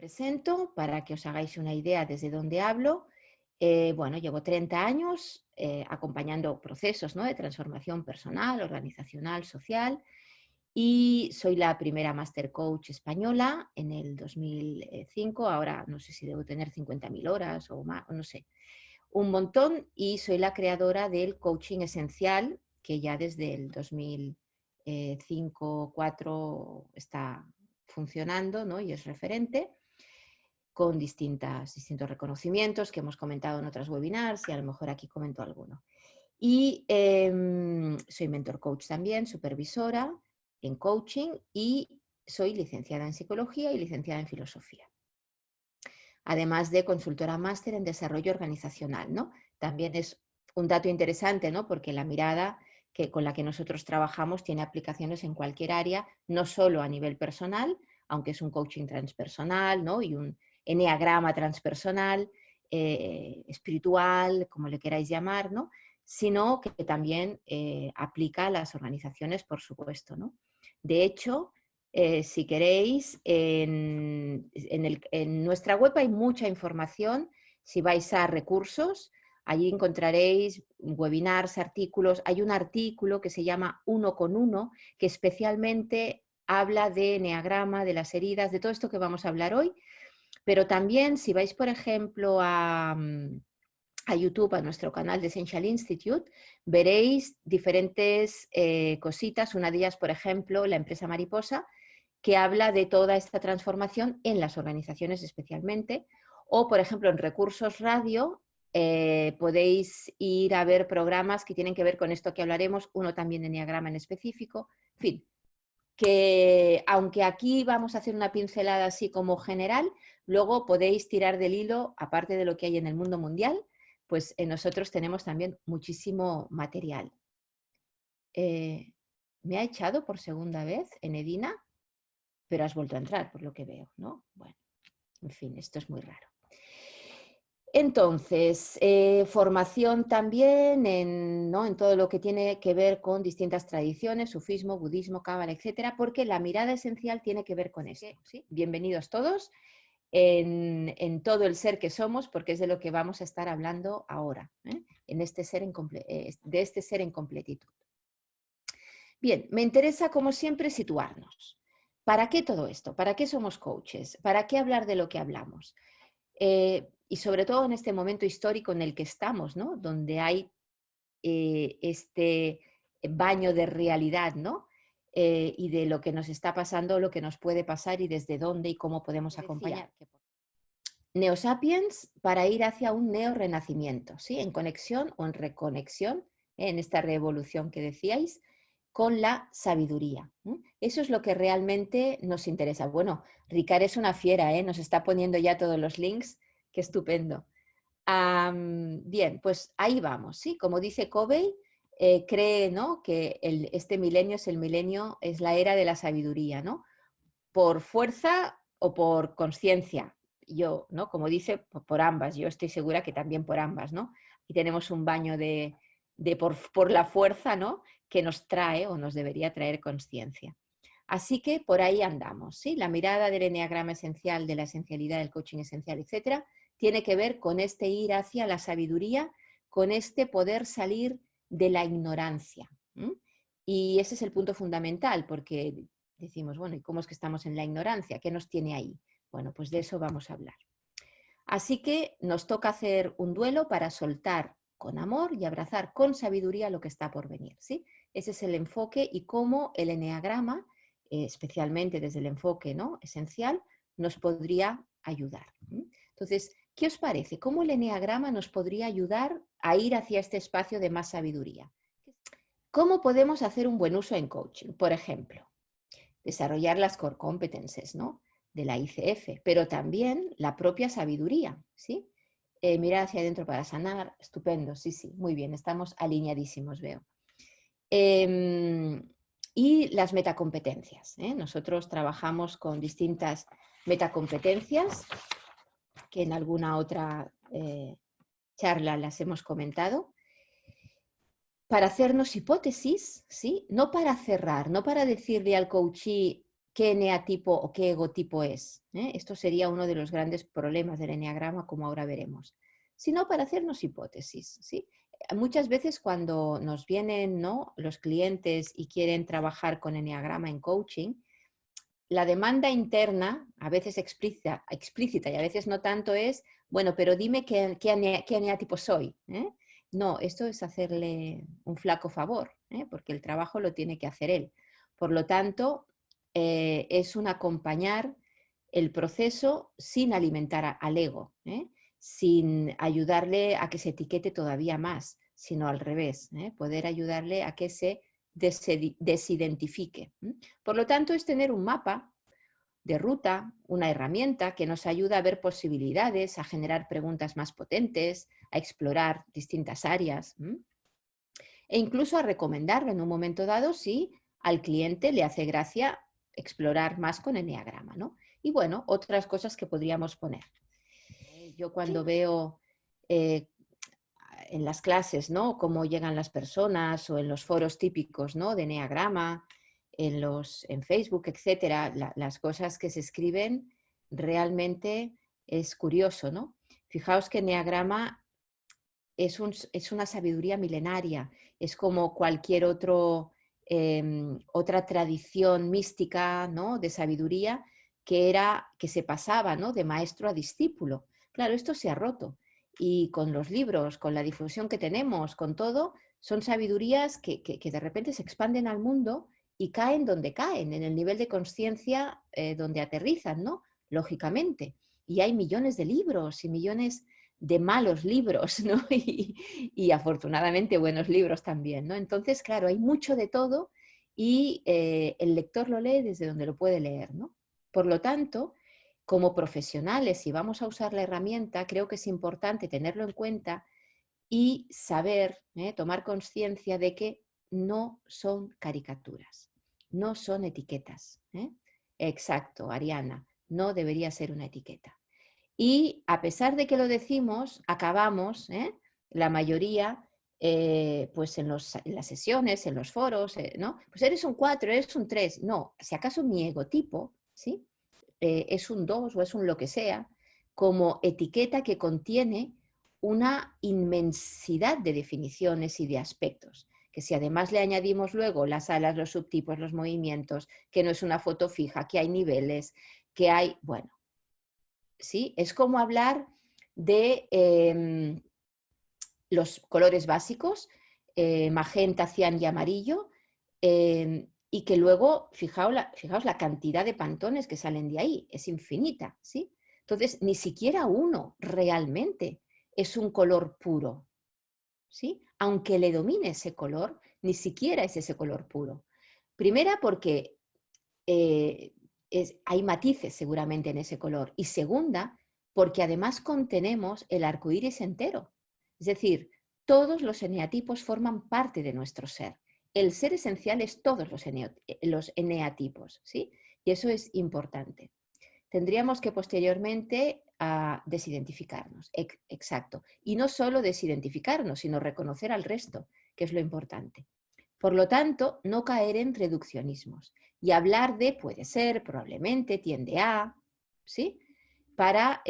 Presento para que os hagáis una idea desde dónde hablo. Bueno, llevo 30 años acompañando procesos, ¿no?, de transformación personal, organizacional, social, y soy la primera Master Coach española en el 2005. Ahora no sé si debo tener 50.000 horas o más, no sé, un montón, y soy la creadora del coaching esencial, que ya desde el 2005-2004 está funcionando, ¿no?, y es referente, con distintos reconocimientos que hemos comentado en otras webinars y a lo mejor aquí comento alguno. Y soy mentor coach también, supervisora en coaching, y soy licenciada en psicología y licenciada en filosofía. Además de consultora máster en desarrollo organizacional, ¿no? También es un dato interesante, ¿no?, porque la mirada con la que nosotros trabajamos tiene aplicaciones en cualquier área, no solo a nivel personal, aunque es un coaching transpersonal, ¿no?, y un eneagrama transpersonal, espiritual, como le queráis llamar, ¿no?, sino que también aplica a las organizaciones, por supuesto, ¿no? De hecho, si queréis, en nuestra web hay mucha información. Si vais a recursos, allí encontraréis webinars, artículos. Hay un artículo que se llama Uno con Uno, que especialmente habla de eneagrama, de las heridas, de todo esto que vamos a hablar hoy. Pero también, si vais, por ejemplo, a YouTube, a nuestro canal de Essential Institute, veréis diferentes cositas. Una de ellas, por ejemplo, la empresa Mariposa, que habla de toda esta transformación en las organizaciones especialmente. O, por ejemplo, en Recursos Radio podéis ir a ver programas que tienen que ver con esto que hablaremos, uno también de eneagrama en específico. En fin, que aunque aquí vamos a hacer una pincelada así como general, luego podéis tirar del hilo, aparte de lo que hay en el mundo mundial, pues nosotros tenemos también muchísimo material. Me ha echado por segunda vez en Edina, pero has vuelto a entrar, por lo que veo, ¿no? Bueno, en fin, esto es muy raro. Entonces, formación también ¿no?, en todo lo que tiene que ver con distintas tradiciones, sufismo, budismo, cábala, etcétera, porque la mirada esencial tiene que ver con esto, ¿sí? Bienvenidos todos en todo el ser que somos, porque es de lo que vamos a estar hablando ahora, de este ser en completitud. Bien, me interesa, como siempre, situarnos. ¿Para qué todo esto? ¿Para qué somos coaches? ¿Para qué hablar de lo que hablamos? Y sobre todo en este momento histórico en el que estamos, ¿no?, donde hay este baño de realidad, ¿no?, y de lo que nos está pasando, lo que nos puede pasar y desde dónde y cómo podemos acompañar. Neosapiens para ir hacia un neorrenacimiento, ¿sí?, en conexión o en reconexión, en esta revolución que decíais, con la sabiduría. Eso es lo que realmente nos interesa. Bueno, Ricard es una fiera, nos está poniendo ya todos los links, qué estupendo. Bien, pues ahí vamos, ¿sí? Como dice Covey, cree, ¿no?, que este milenio es el milenio, es la era de la sabiduría, ¿no?, por fuerza o por conciencia. Yo, ¿no?, como dice, por ambas. Yo estoy segura que también por ambas, ¿no? Y tenemos un baño de por la fuerza, ¿no?, que nos trae o nos debería traer conciencia. Así que por ahí andamos, ¿sí? La mirada del eneagrama esencial, de la esencialidad, del coaching esencial, etcétera, tiene que ver con este ir hacia la sabiduría, con este poder salir de la ignorancia. Y ese es el punto fundamental, porque decimos, bueno, ¿y cómo es que estamos en la ignorancia? ¿Qué nos tiene ahí? Bueno, pues de eso vamos a hablar. Así que nos toca hacer un duelo para soltar con amor y abrazar con sabiduría lo que está por venir, ¿sí? Ese es el enfoque, y cómo el eneagrama, especialmente desde el enfoque, ¿no?, esencial, nos podría ayudar. Entonces, ¿qué os parece? ¿Cómo el eneagrama nos podría ayudar a ir hacia este espacio de más sabiduría? ¿Cómo podemos hacer un buen uso en coaching? Por ejemplo, desarrollar las core competences, ¿no?, de la ICF, pero también la propia sabiduría, ¿sí? Mirar hacia adentro para sanar, estupendo, sí, sí, muy bien, estamos alineadísimos, veo. Y las metacompetencias, nosotros trabajamos con distintas metacompetencias, que en alguna otra charla las hemos comentado, para hacernos hipótesis, ¿sí?, no para cerrar, no para decirle al coachee qué eneatipo o qué egotipo es. Esto sería uno de los grandes problemas del eneagrama, como ahora veremos. Sino para hacernos hipótesis, ¿sí? Muchas veces cuando nos vienen, ¿no?, los clientes y quieren trabajar con eneagrama en coaching, la demanda interna, a veces explícita y a veces no tanto, es, bueno, pero dime qué eneatipo soy. No, esto es hacerle un flaco favor, porque el trabajo lo tiene que hacer él. Por lo tanto, es un acompañar el proceso sin alimentar al ego, sin ayudarle a que se etiquete todavía más, sino al revés, poder ayudarle a que se desidentifique. Por lo tanto, es tener un mapa de ruta, una herramienta que nos ayuda a ver posibilidades, a generar preguntas más potentes, a explorar distintas áreas e incluso a recomendarlo en un momento dado si al cliente le hace gracia explorar más con eneagrama, ¿no? Y bueno, otras cosas que podríamos poner. Yo cuando Sí, veo en las clases, ¿no?, cómo llegan las personas o en los foros típicos, ¿no?, de eneagrama, en Facebook, etcétera, las cosas que se escriben, realmente es curioso, ¿no? Fijaos que eneagrama es una sabiduría milenaria, es como cualquier otra tradición mística, ¿no?, de sabiduría que se pasaba, ¿no?, de maestro a discípulo. Claro, esto se ha roto y con los libros, con la difusión que tenemos, con todo, son sabidurías que de repente se expanden al mundo y caen donde caen, en el nivel de conciencia donde aterrizan, ¿no? Lógicamente. Y hay millones de libros y millones de malos libros, ¿no? Y afortunadamente buenos libros también, ¿no? Entonces, claro, hay mucho de todo y el lector lo lee desde donde lo puede leer, ¿no? Por lo tanto, como profesionales, si vamos a usar la herramienta, creo que es importante tenerlo en cuenta y saber, tomar conciencia de que no son caricaturas, no son etiquetas. Exacto, Ariana, no debería ser una etiqueta. Y a pesar de que lo decimos, acabamos, la mayoría, pues en las sesiones, en los foros, ¿no? Pues eres un 4, eres un 3. No, si acaso mi egotipo, ¿sí? Es un 2 o es un lo que sea, como etiqueta que contiene una inmensidad de definiciones y de aspectos, que si además le añadimos luego las alas, los subtipos, los movimientos, que no es una foto fija, que hay niveles, que hay, bueno, ¿sí? Es como hablar de los colores básicos, magenta, cian y amarillo, y que luego, fijaos la cantidad de pantones que salen de ahí, es infinita, ¿sí? Entonces, ni siquiera uno realmente es un color puro, ¿sí? Aunque le domine ese color, ni siquiera es ese color puro. Primera, porque eh, hay matices seguramente en ese color. Y segunda, porque además contenemos el arco iris entero. Es decir, todos los eneatipos forman parte de nuestro ser. El ser esencial es todos los eneatipos, ¿sí? Y eso es importante. Tendríamos que posteriormente desidentificarnos, exacto. Y no solo desidentificarnos, sino reconocer al resto, que es lo importante. Por lo tanto, no caer en reduccionismos y hablar de puede ser, probablemente, tiende a, ¿sí? Para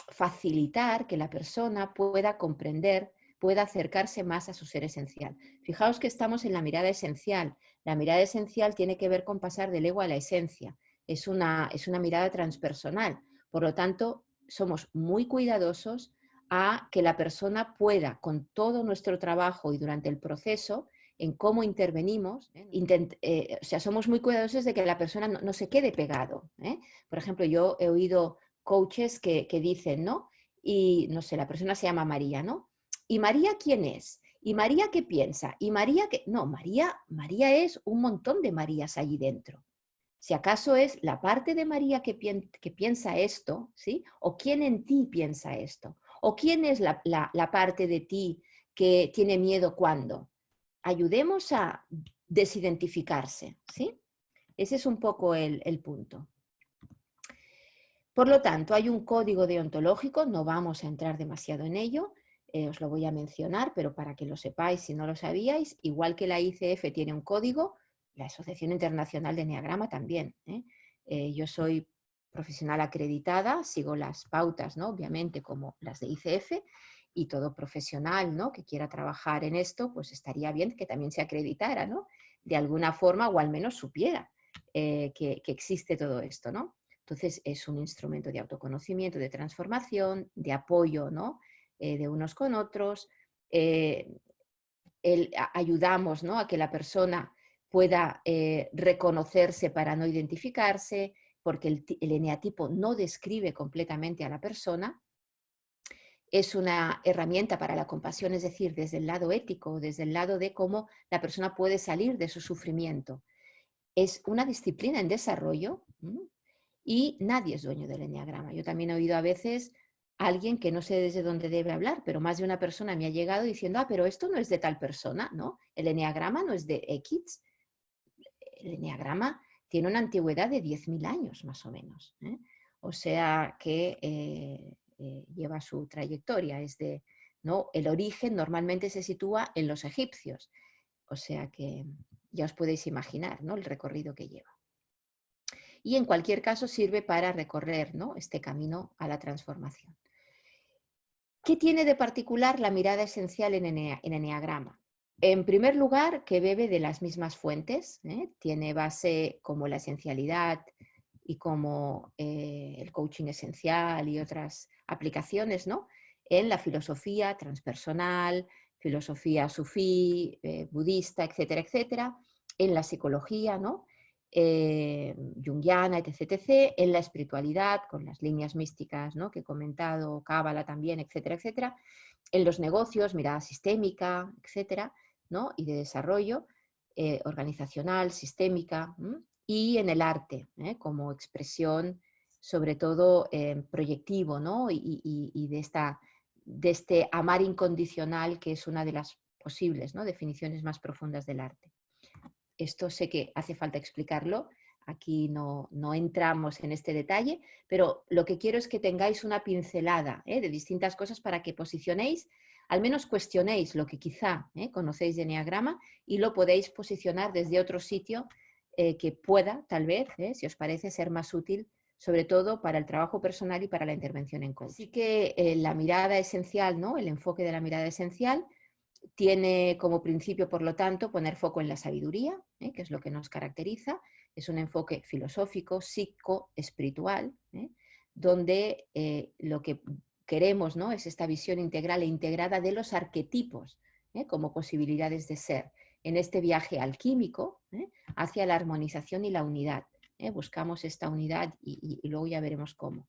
facilitar que la persona pueda comprender, pueda acercarse más a su ser esencial. Fijaos que estamos en la mirada esencial. La mirada esencial tiene que ver con pasar del ego a la esencia. Es una mirada transpersonal. Por lo tanto, somos muy cuidadosos a que la persona pueda, con todo nuestro trabajo y durante el proceso, en cómo intervenimos, o sea, somos muy cuidadosos de que la persona no se quede pegado. Por ejemplo, yo he oído coaches que dicen, ¿no? Y no sé, la persona se llama María, ¿no? ¿Y María quién es? ¿Y María qué piensa? ¿Y María qué? No, María es un montón de Marías allí dentro. Si acaso es la parte de María que piensa esto, ¿sí? O quién en ti piensa esto. O quién es la parte de ti que tiene miedo cuando. Ayudemos a desidentificarse, ¿sí? Ese es un poco el punto. Por lo tanto, hay un código deontológico, no vamos a entrar demasiado en ello, os lo voy a mencionar, pero para que lo sepáis si no lo sabíais, igual que la ICF tiene un código, la Asociación Internacional de Eneagrama también. Yo soy profesional acreditada, sigo las pautas, ¿no? Obviamente, como las de ICF, y todo profesional, ¿no?, que quiera trabajar en esto, pues estaría bien que también se acreditara, ¿no?, de alguna forma, o al menos supiera que existe todo esto, ¿no? Entonces es un instrumento de autoconocimiento, de transformación, de apoyo, ¿no?, de unos con otros. Ayudamos, ¿no?, a que la persona pueda reconocerse para no identificarse, porque el eneatipo no describe completamente a la persona. Es una herramienta para la compasión, es decir, desde el lado ético, desde el lado de cómo la persona puede salir de su sufrimiento. Es una disciplina en desarrollo. Y nadie es dueño del eneagrama. Yo también he oído a veces a alguien que no sé desde dónde debe hablar, pero más de una persona me ha llegado diciendo, pero esto no es de tal persona, ¿no? El eneagrama no es de X. El eneagrama tiene una antigüedad de 10.000 años, más o menos. O sea que lleva su trayectoria. ¿no? El origen normalmente se sitúa en los egipcios. O sea que ya os podéis imaginar, ¿no?, el recorrido que lleva. Y en cualquier caso sirve para recorrer, ¿no?, este camino a la transformación. ¿Qué tiene de particular la mirada esencial en eneagrama? En primer lugar, que bebe de las mismas fuentes, tiene base como la esencialidad y como el coaching esencial y otras aplicaciones, ¿no?, en la filosofía transpersonal, filosofía sufí, budista, etcétera, etcétera, en la psicología, ¿no?, junguiana, etc., etc., en la espiritualidad, con las líneas místicas, ¿no?, que he comentado, cábala también, etcétera, etcétera, en los negocios, mirada sistémica, etcétera, ¿no?, y de desarrollo organizacional, sistémica, y en el arte, como expresión, sobre todo proyectivo, ¿no?, y de este amar incondicional, que es una de las posibles, ¿no?, definiciones más profundas del arte. Esto sé que hace falta explicarlo, aquí no entramos en este detalle, pero lo que quiero es que tengáis una pincelada de distintas cosas para que posicionéis, al menos cuestionéis lo que quizá conocéis de eneagrama y lo podéis posicionar desde otro sitio que pueda, tal vez, si os parece, ser más útil, sobre todo para el trabajo personal y para la intervención en coaching. Así que la mirada esencial, ¿no?, el enfoque de la mirada esencial, tiene como principio, por lo tanto, poner foco en la sabiduría, que es lo que nos caracteriza. Es un enfoque filosófico, psico-espiritual, donde lo que queremos, ¿no?, es esta visión integral e integrada de los arquetipos como posibilidades de ser en este viaje alquímico hacia la armonización y la unidad. Buscamos esta unidad y luego ya veremos cómo.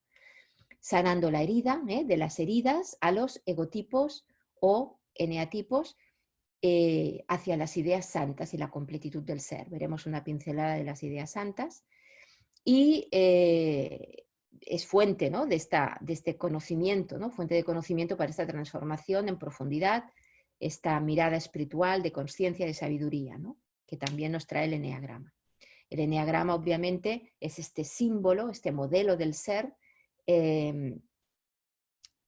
Sanando la herida, de las heridas a los egotipos o eneatipos hacia las ideas santas y la completitud del ser. Veremos una pincelada de las ideas santas y es fuente, ¿no?, de este conocimiento, ¿no?, fuente de conocimiento para esta transformación en profundidad, esta mirada espiritual de conciencia, de sabiduría, ¿no?, que también nos trae el eneagrama. El eneagrama, obviamente, es este símbolo, este modelo del ser.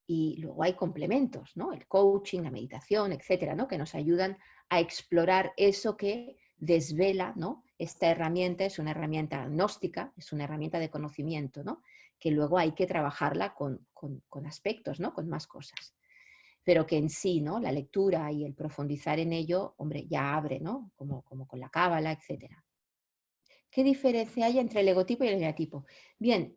Y luego hay complementos, ¿no?, el coaching, la meditación, etcétera, ¿no?, que nos ayudan a explorar eso que desvela, ¿no? Esta herramienta es una herramienta gnóstica, es una herramienta de conocimiento, ¿no?, que luego hay que trabajarla con aspectos, ¿no?, con más cosas. Pero que en sí, ¿no?, la lectura y el profundizar en ello, hombre, ya abre, ¿no?, como con la cábala, etcétera. ¿Qué diferencia hay entre el egotipo y el eneatipo? Bien,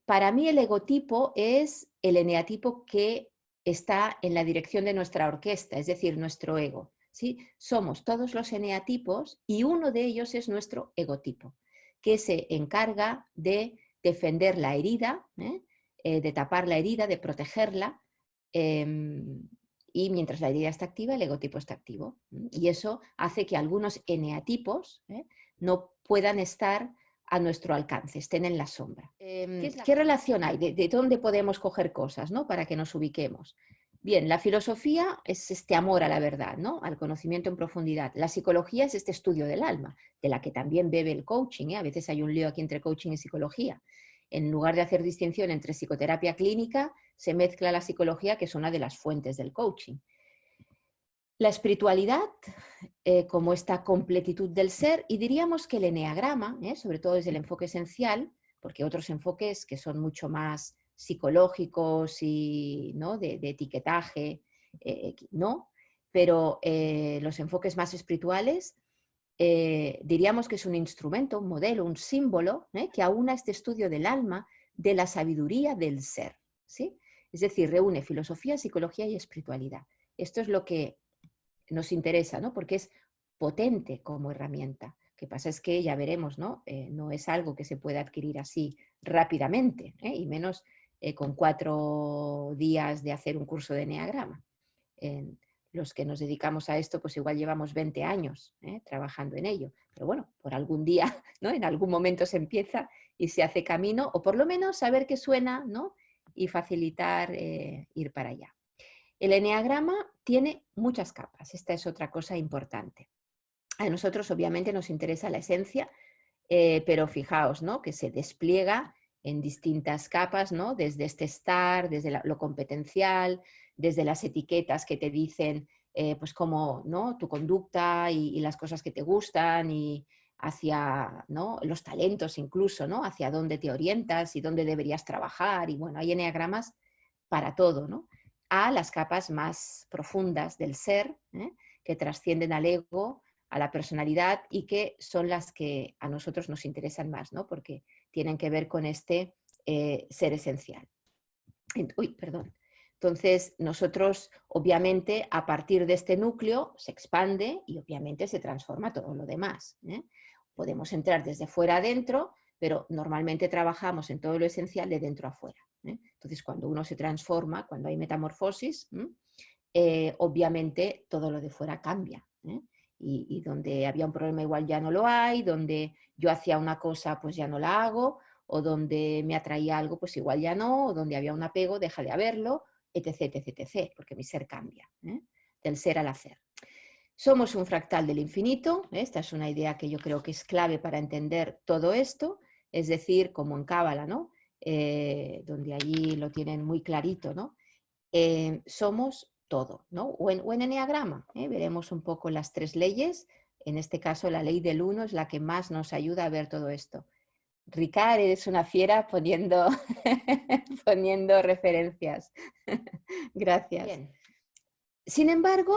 para mí el egotipo es el eneatipo que está en la dirección de nuestra orquesta, es decir, nuestro ego. ¿Sí? Somos todos los eneatipos y uno de ellos es nuestro egotipo, que se encarga de defender la herida, de tapar la herida, de protegerla, y mientras la herida está activa, el egotipo está activo. Y eso hace que algunos eneatipos no puedan estar a nuestro alcance, estén en la sombra. ¿Qué relación hay? ¿De dónde podemos coger cosas, ¿no?, para que nos ubiquemos? Bien, la filosofía es este amor a la verdad, ¿no?, al conocimiento en profundidad. La psicología es este estudio del alma, de la que también bebe el coaching. A veces hay un lío aquí entre coaching y psicología. En lugar de hacer distinción entre psicoterapia clínica, se mezcla la psicología, que es una de las fuentes del coaching. La espiritualidad como esta completitud del ser, y diríamos que el eneagrama, sobre todo desde el enfoque esencial, porque otros enfoques que son mucho más psicológicos y ¿no? de etiquetaje, no, pero los enfoques más espirituales diríamos que es un instrumento, un modelo, un símbolo que aúna este estudio del alma, de la sabiduría del ser, ¿sí? Es decir, reúne filosofía, psicología y espiritualidad. Esto es lo que nos interesa, ¿no? Porque es potente como herramienta. Lo que pasa es que ya veremos, ¿no? No es algo que se pueda adquirir así rápidamente, y menos con 4 días de hacer un curso de eneagrama. Los que nos dedicamos a esto, pues igual llevamos 20 años trabajando en ello. Pero bueno, por algún día, ¿no? En algún momento se empieza y se hace camino, o por lo menos saber qué suena, ¿no? Y facilitar ir para allá. El eneagrama tiene muchas capas, esta es otra cosa importante. A nosotros obviamente nos interesa la esencia, pero fijaos, ¿no? Que se despliega en distintas capas, ¿no? Desde este estar, desde lo competencial, desde las etiquetas que te dicen, pues cómo, ¿no? Tu conducta y las cosas que te gustan y hacia, ¿no? Los talentos incluso, ¿no? Hacia dónde te orientas y dónde deberías trabajar. Y bueno, hay eneagramas para todo, ¿no? A las capas más profundas del ser, que trascienden al ego, a la personalidad y que son las que a nosotros nos interesan más, ¿no? Porque tienen que ver con este ser esencial. Uy, perdón. Entonces, nosotros, obviamente, a partir de este núcleo se expande y obviamente se transforma todo lo demás. Podemos entrar desde fuera adentro, pero normalmente trabajamos en todo lo esencial de dentro a fuera. Entonces, cuando uno se transforma, cuando hay metamorfosis, obviamente todo lo de fuera cambia. Y donde había un problema igual ya no lo hay, donde yo hacía una cosa pues ya no la hago, o donde me atraía algo pues igual ya no, o donde había un apego deja de haberlo, etc, etc, etc, porque mi ser cambia, del ser al hacer. Somos un fractal del infinito, esta es una idea que yo creo que es clave para entender todo esto, es decir, como en Cábala, ¿no? Donde allí lo tienen muy clarito, ¿no? Somos todo, ¿no? O en eneagrama, veremos un poco las 3 leyes, en este caso la ley del 1 es la que más nos ayuda a ver todo esto. Ricard, eres una fiera poniendo, poniendo referencias. Gracias. Bien. Sin embargo,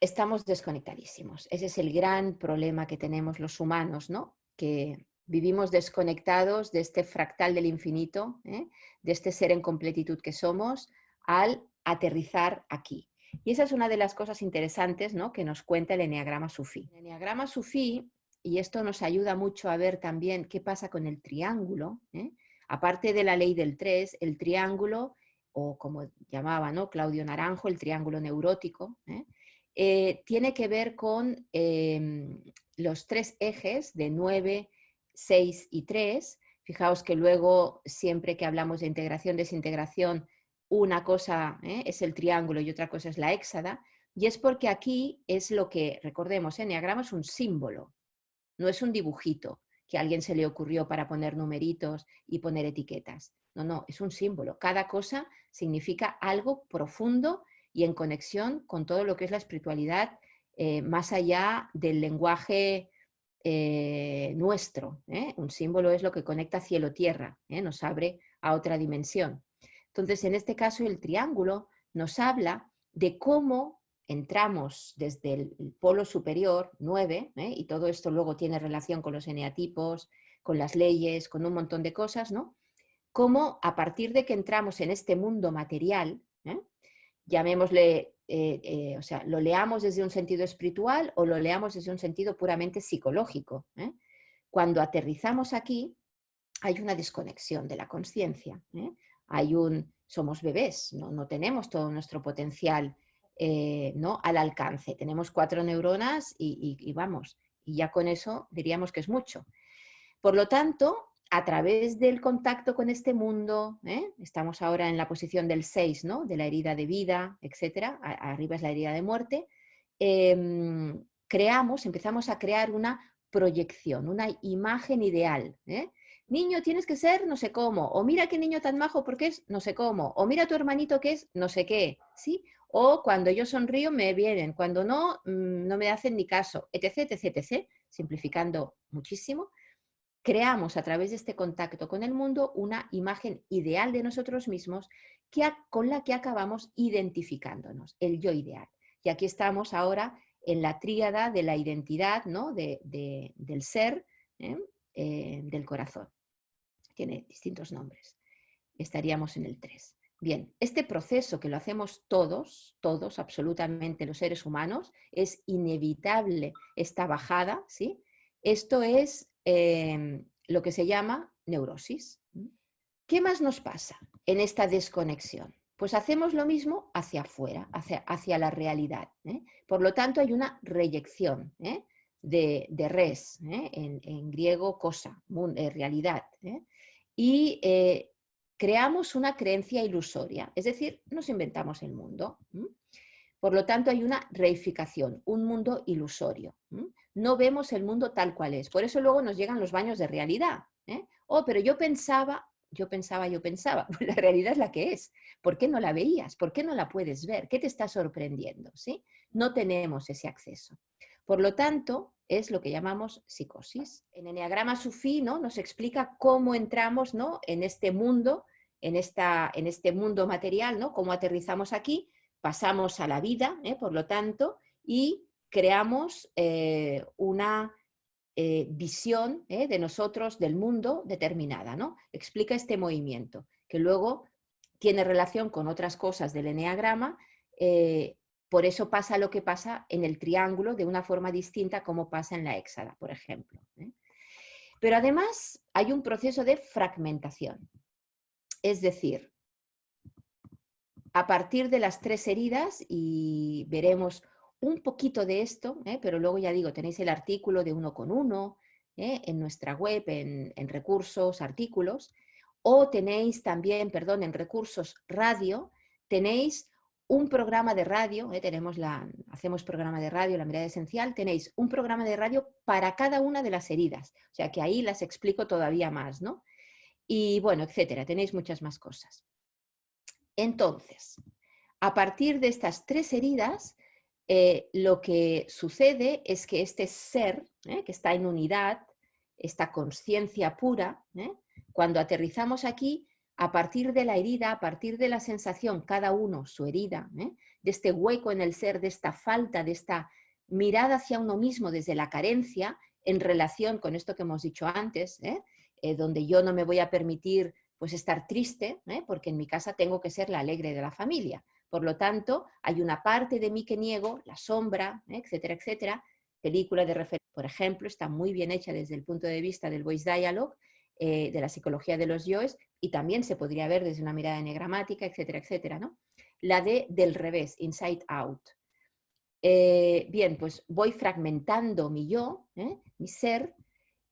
estamos desconectadísimos. Ese es el gran problema que tenemos los humanos, ¿no? Que vivimos desconectados de este fractal del infinito, de este ser en completitud que somos, al aterrizar aquí. Y esa es una de las cosas interesantes, ¿no? Que nos cuenta el eneagrama sufí. El eneagrama sufí, y esto nos ayuda mucho a ver también qué pasa con el triángulo, aparte de la ley del 3, el triángulo, o como llamaba, ¿no? Claudio Naranjo, el triángulo neurótico, tiene que ver con los 3 ejes de 9, 6 y 3. Fijaos que luego, siempre que hablamos de integración, desintegración, una cosa es el triángulo y otra cosa es la héxada, y es porque aquí es lo que, recordemos, eneagrama es un símbolo, no es un dibujito que a alguien se le ocurrió para poner numeritos y poner etiquetas. No, no, es un símbolo. Cada cosa significa algo profundo y en conexión con todo lo que es la espiritualidad, más allá del lenguaje nuestro. Un símbolo es lo que conecta cielo-tierra, nos abre a otra dimensión. Entonces, en este caso, el triángulo nos habla de cómo entramos desde el polo superior, 9, y todo esto luego tiene relación con los eneatipos, con las leyes, con un montón de cosas, ¿no? Cómo a partir de que entramos en este mundo material, llamémosle, o sea, lo leamos desde un sentido espiritual o lo leamos desde un sentido puramente psicológico. Cuando aterrizamos aquí, hay una desconexión de la conciencia. Somos bebés, no tenemos todo nuestro potencial ¿no? al alcance. Tenemos 4 neuronas y vamos, y ya con eso diríamos que es mucho. Por lo tanto, a través del contacto con este mundo, estamos ahora en la posición del 6, ¿no? De la herida de vida, etc. Arriba es la herida de muerte. Empezamos a crear una proyección, una imagen ideal. Niño, tienes que ser no sé cómo, o mira qué niño tan majo porque es no sé cómo, o mira tu hermanito que es no sé qué, ¿sí? O cuando yo sonrío me vienen, cuando no, no me hacen ni caso, etc, etc, etc, simplificando muchísimo. Creamos a través de este contacto con el mundo una imagen ideal de nosotros mismos con la que acabamos identificándonos, el yo ideal. Y aquí estamos ahora en la tríada de la identidad, ¿no? Del ser, ¿eh? Del corazón. Tiene distintos nombres. Estaríamos en el 3. Bien, este proceso que lo hacemos todos, absolutamente los seres humanos, es inevitable esta bajada, ¿sí? Esto es lo que se llama neurosis. ¿Qué más nos pasa en esta desconexión? Pues hacemos lo mismo hacia afuera, hacia la realidad. Por lo tanto, hay una reyección de res, en griego cosa, realidad. Y creamos una creencia ilusoria, es decir, nos inventamos el mundo. Por lo tanto, hay una reificación, un mundo ilusorio. No vemos el mundo tal cual es. Por eso luego nos llegan los baños de realidad. Oh, pero yo pensaba. Pues la realidad es la que es. ¿Por qué no la veías? ¿Por qué no la puedes ver? ¿Qué te está sorprendiendo? ¿Sí? No tenemos ese acceso. Por lo tanto, es lo que llamamos psicosis. En Eneagrama Sufí, ¿no? Nos explica cómo entramos, ¿no? en este mundo, en este mundo material, ¿no? Cómo aterrizamos aquí, pasamos a la vida, por lo tanto, y creamos una visión de nosotros, del mundo determinada, ¿no? Explica este movimiento, que luego tiene relación con otras cosas del eneagrama, por eso pasa lo que pasa en el triángulo de una forma distinta como pasa en la héxada, por ejemplo. Pero además hay un proceso de fragmentación, es decir, a partir de las 3 heridas, y veremos un poquito de esto, pero luego ya digo, tenéis el artículo de 1 con 1 en nuestra web, en recursos, artículos, o tenéis también, perdón, en recursos radio, tenéis un programa de radio, hacemos programa de radio, la mirada esencial, tenéis un programa de radio para cada una de las heridas, o sea que ahí las explico todavía más, ¿no? Y bueno, etcétera, tenéis muchas más cosas. Entonces, a partir de estas 3 heridas, lo que sucede es que este ser, que está en unidad, esta conciencia pura, cuando aterrizamos aquí, a partir de la herida, a partir de la sensación, cada uno su herida, de este hueco en el ser, de esta falta, de esta mirada hacia uno mismo desde la carencia, en relación con esto que hemos dicho antes, donde yo no me voy a permitir pues estar triste, porque en mi casa tengo que ser la alegre de la familia. Por lo tanto, hay una parte de mí que niego, la sombra, etcétera, etcétera. Película de referencia, por ejemplo, está muy bien hecha desde el punto de vista del voice dialogue, de la psicología de los yoes, y también se podría ver desde una mirada enegramática, etcétera, etcétera, ¿no? La del revés, inside out. Bien, pues voy fragmentando mi yo, mi ser,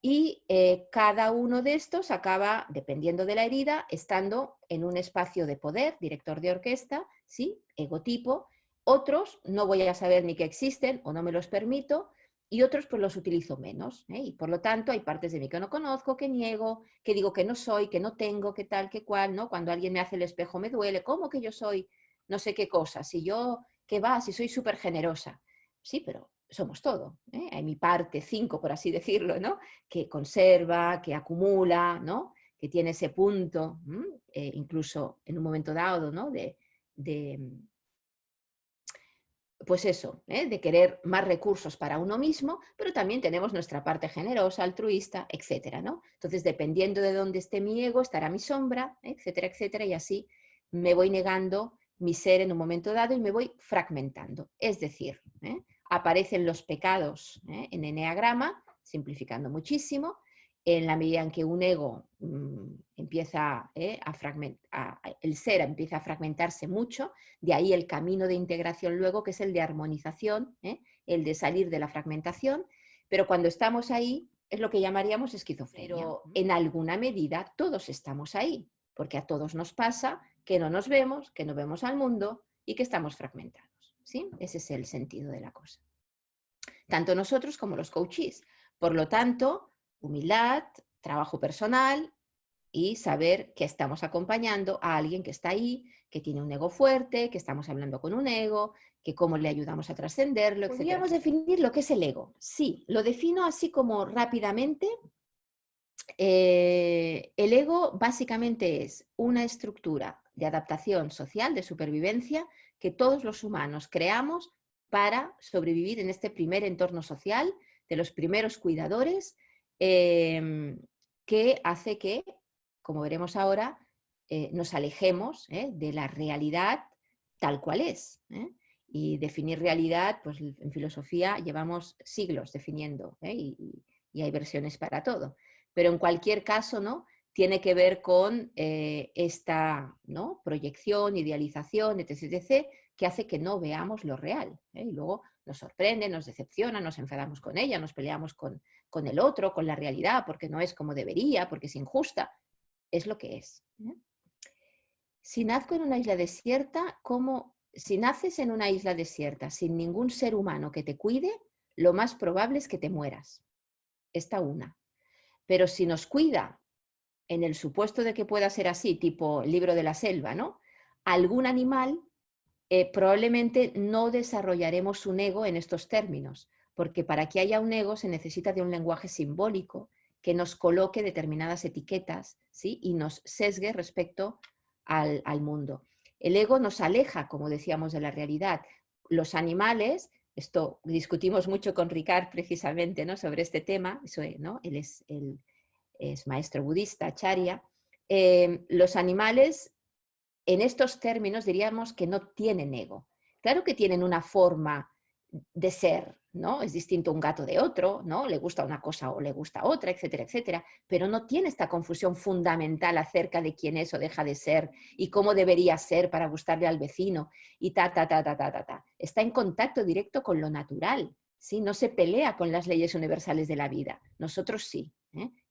y cada uno de estos acaba, dependiendo de la herida, estando en un espacio de poder, director de orquesta, ¿sí? Egotipo. Otros no voy a saber ni que existen o no me los permito, y otros pues los utilizo menos. Y por lo tanto hay partes de mí que no conozco, que niego, que digo que no soy, que no tengo, que tal, que cual, ¿no? Cuando alguien me hace el espejo me duele, ¿cómo que yo soy no sé qué cosa? Si yo, ¿qué va? Si soy súper generosa. Sí, pero somos todo. Hay mi parte 5, por así decirlo, ¿no? Que conserva, que acumula, ¿no? Que tiene ese punto, incluso en un momento dado, ¿no? Pues eso, de querer más recursos para uno mismo, pero también tenemos nuestra parte generosa, altruista, etcétera, ¿no? Entonces, dependiendo de dónde esté mi ego, estará mi sombra, etcétera, etcétera, y así me voy negando mi ser en un momento dado y me voy fragmentando. Es decir, aparecen los pecados en eneagrama, simplificando muchísimo, en la medida en que un ego empieza a fragmentar, el ser empieza a fragmentarse mucho, de ahí el camino de integración luego, que es el de armonización, el de salir de la fragmentación, pero cuando estamos ahí es lo que llamaríamos esquizofrenia. Pero en alguna medida todos estamos ahí, porque a todos nos pasa que no nos vemos, que no vemos al mundo y que estamos fragmentados, ¿sí? Ese es el sentido de la cosa. Tanto nosotros como los coaches. Por lo tanto, humildad, trabajo personal, y saber que estamos acompañando a alguien que está ahí, que tiene un ego fuerte, que estamos hablando con un ego, que cómo le ayudamos a trascenderlo, etc. ¿Podríamos definir lo que es el ego? Sí, lo defino así como rápidamente. El ego básicamente es una estructura de adaptación social, de supervivencia, que todos los humanos creamos para sobrevivir en este primer entorno social, de los primeros cuidadores, que hace que, como veremos ahora, nos alejemos de la realidad tal cual es. Y definir realidad, pues en filosofía llevamos siglos definiendo, y hay versiones para todo. Pero en cualquier caso, ¿no? Tiene que ver con esta, ¿no?, proyección, idealización, etc., etc., que hace que no veamos lo real. Y luego nos sorprende, nos decepciona, nos enfadamos con ella, nos peleamos con el otro, con la realidad, porque no es como debería, porque es injusta. Es lo que es. Si nazco en una isla desierta, si naces en una isla desierta sin ningún ser humano que te cuide, lo más probable es que te mueras. Esta una. Pero si nos cuida, en el supuesto de que pueda ser así, tipo libro de la selva, ¿no?, algún animal, probablemente no desarrollaremos un ego en estos términos, porque para que haya un ego se necesita de un lenguaje simbólico que nos coloque determinadas etiquetas, ¿sí?, y nos sesgue respecto al mundo. El ego nos aleja, como decíamos, de la realidad. Los animales, esto discutimos mucho con Ricard precisamente, ¿no?, sobre este tema, ¿no?, él es maestro budista, Acharya. Los animales, en estos términos, diríamos que no tienen ego. Claro que tienen una forma de ser, ¿no? Es distinto un gato de otro, ¿no? Le gusta una cosa o le gusta otra, etcétera, etcétera, pero no tiene esta confusión fundamental acerca de quién es o deja de ser y cómo debería ser para gustarle al vecino y ta, ta, ta, ta, ta, ta, ta. Está en contacto directo con lo natural, ¿sí? No se pelea con las leyes universales de la vida. Nosotros sí.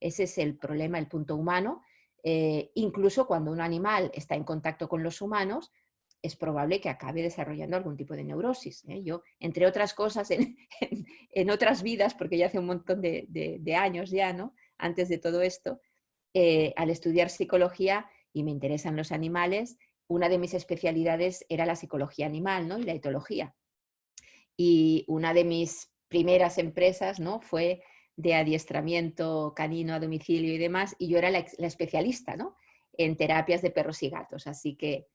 Ese es el problema, el punto humano. Incluso cuando un animal está en contacto con los humanos, es probable que acabe desarrollando algún tipo de neurosis. Yo, entre otras cosas, en otras vidas, porque ya hace un montón de años ya, ¿no?, antes de todo esto, al estudiar psicología y me interesan los animales, una de mis especialidades era la psicología animal, ¿no?, y la etología. Y una de mis primeras empresas, ¿no?, fue de adiestramiento canino a domicilio y demás, y yo era la especialista, ¿no?, en terapias de perros y gatos. Así que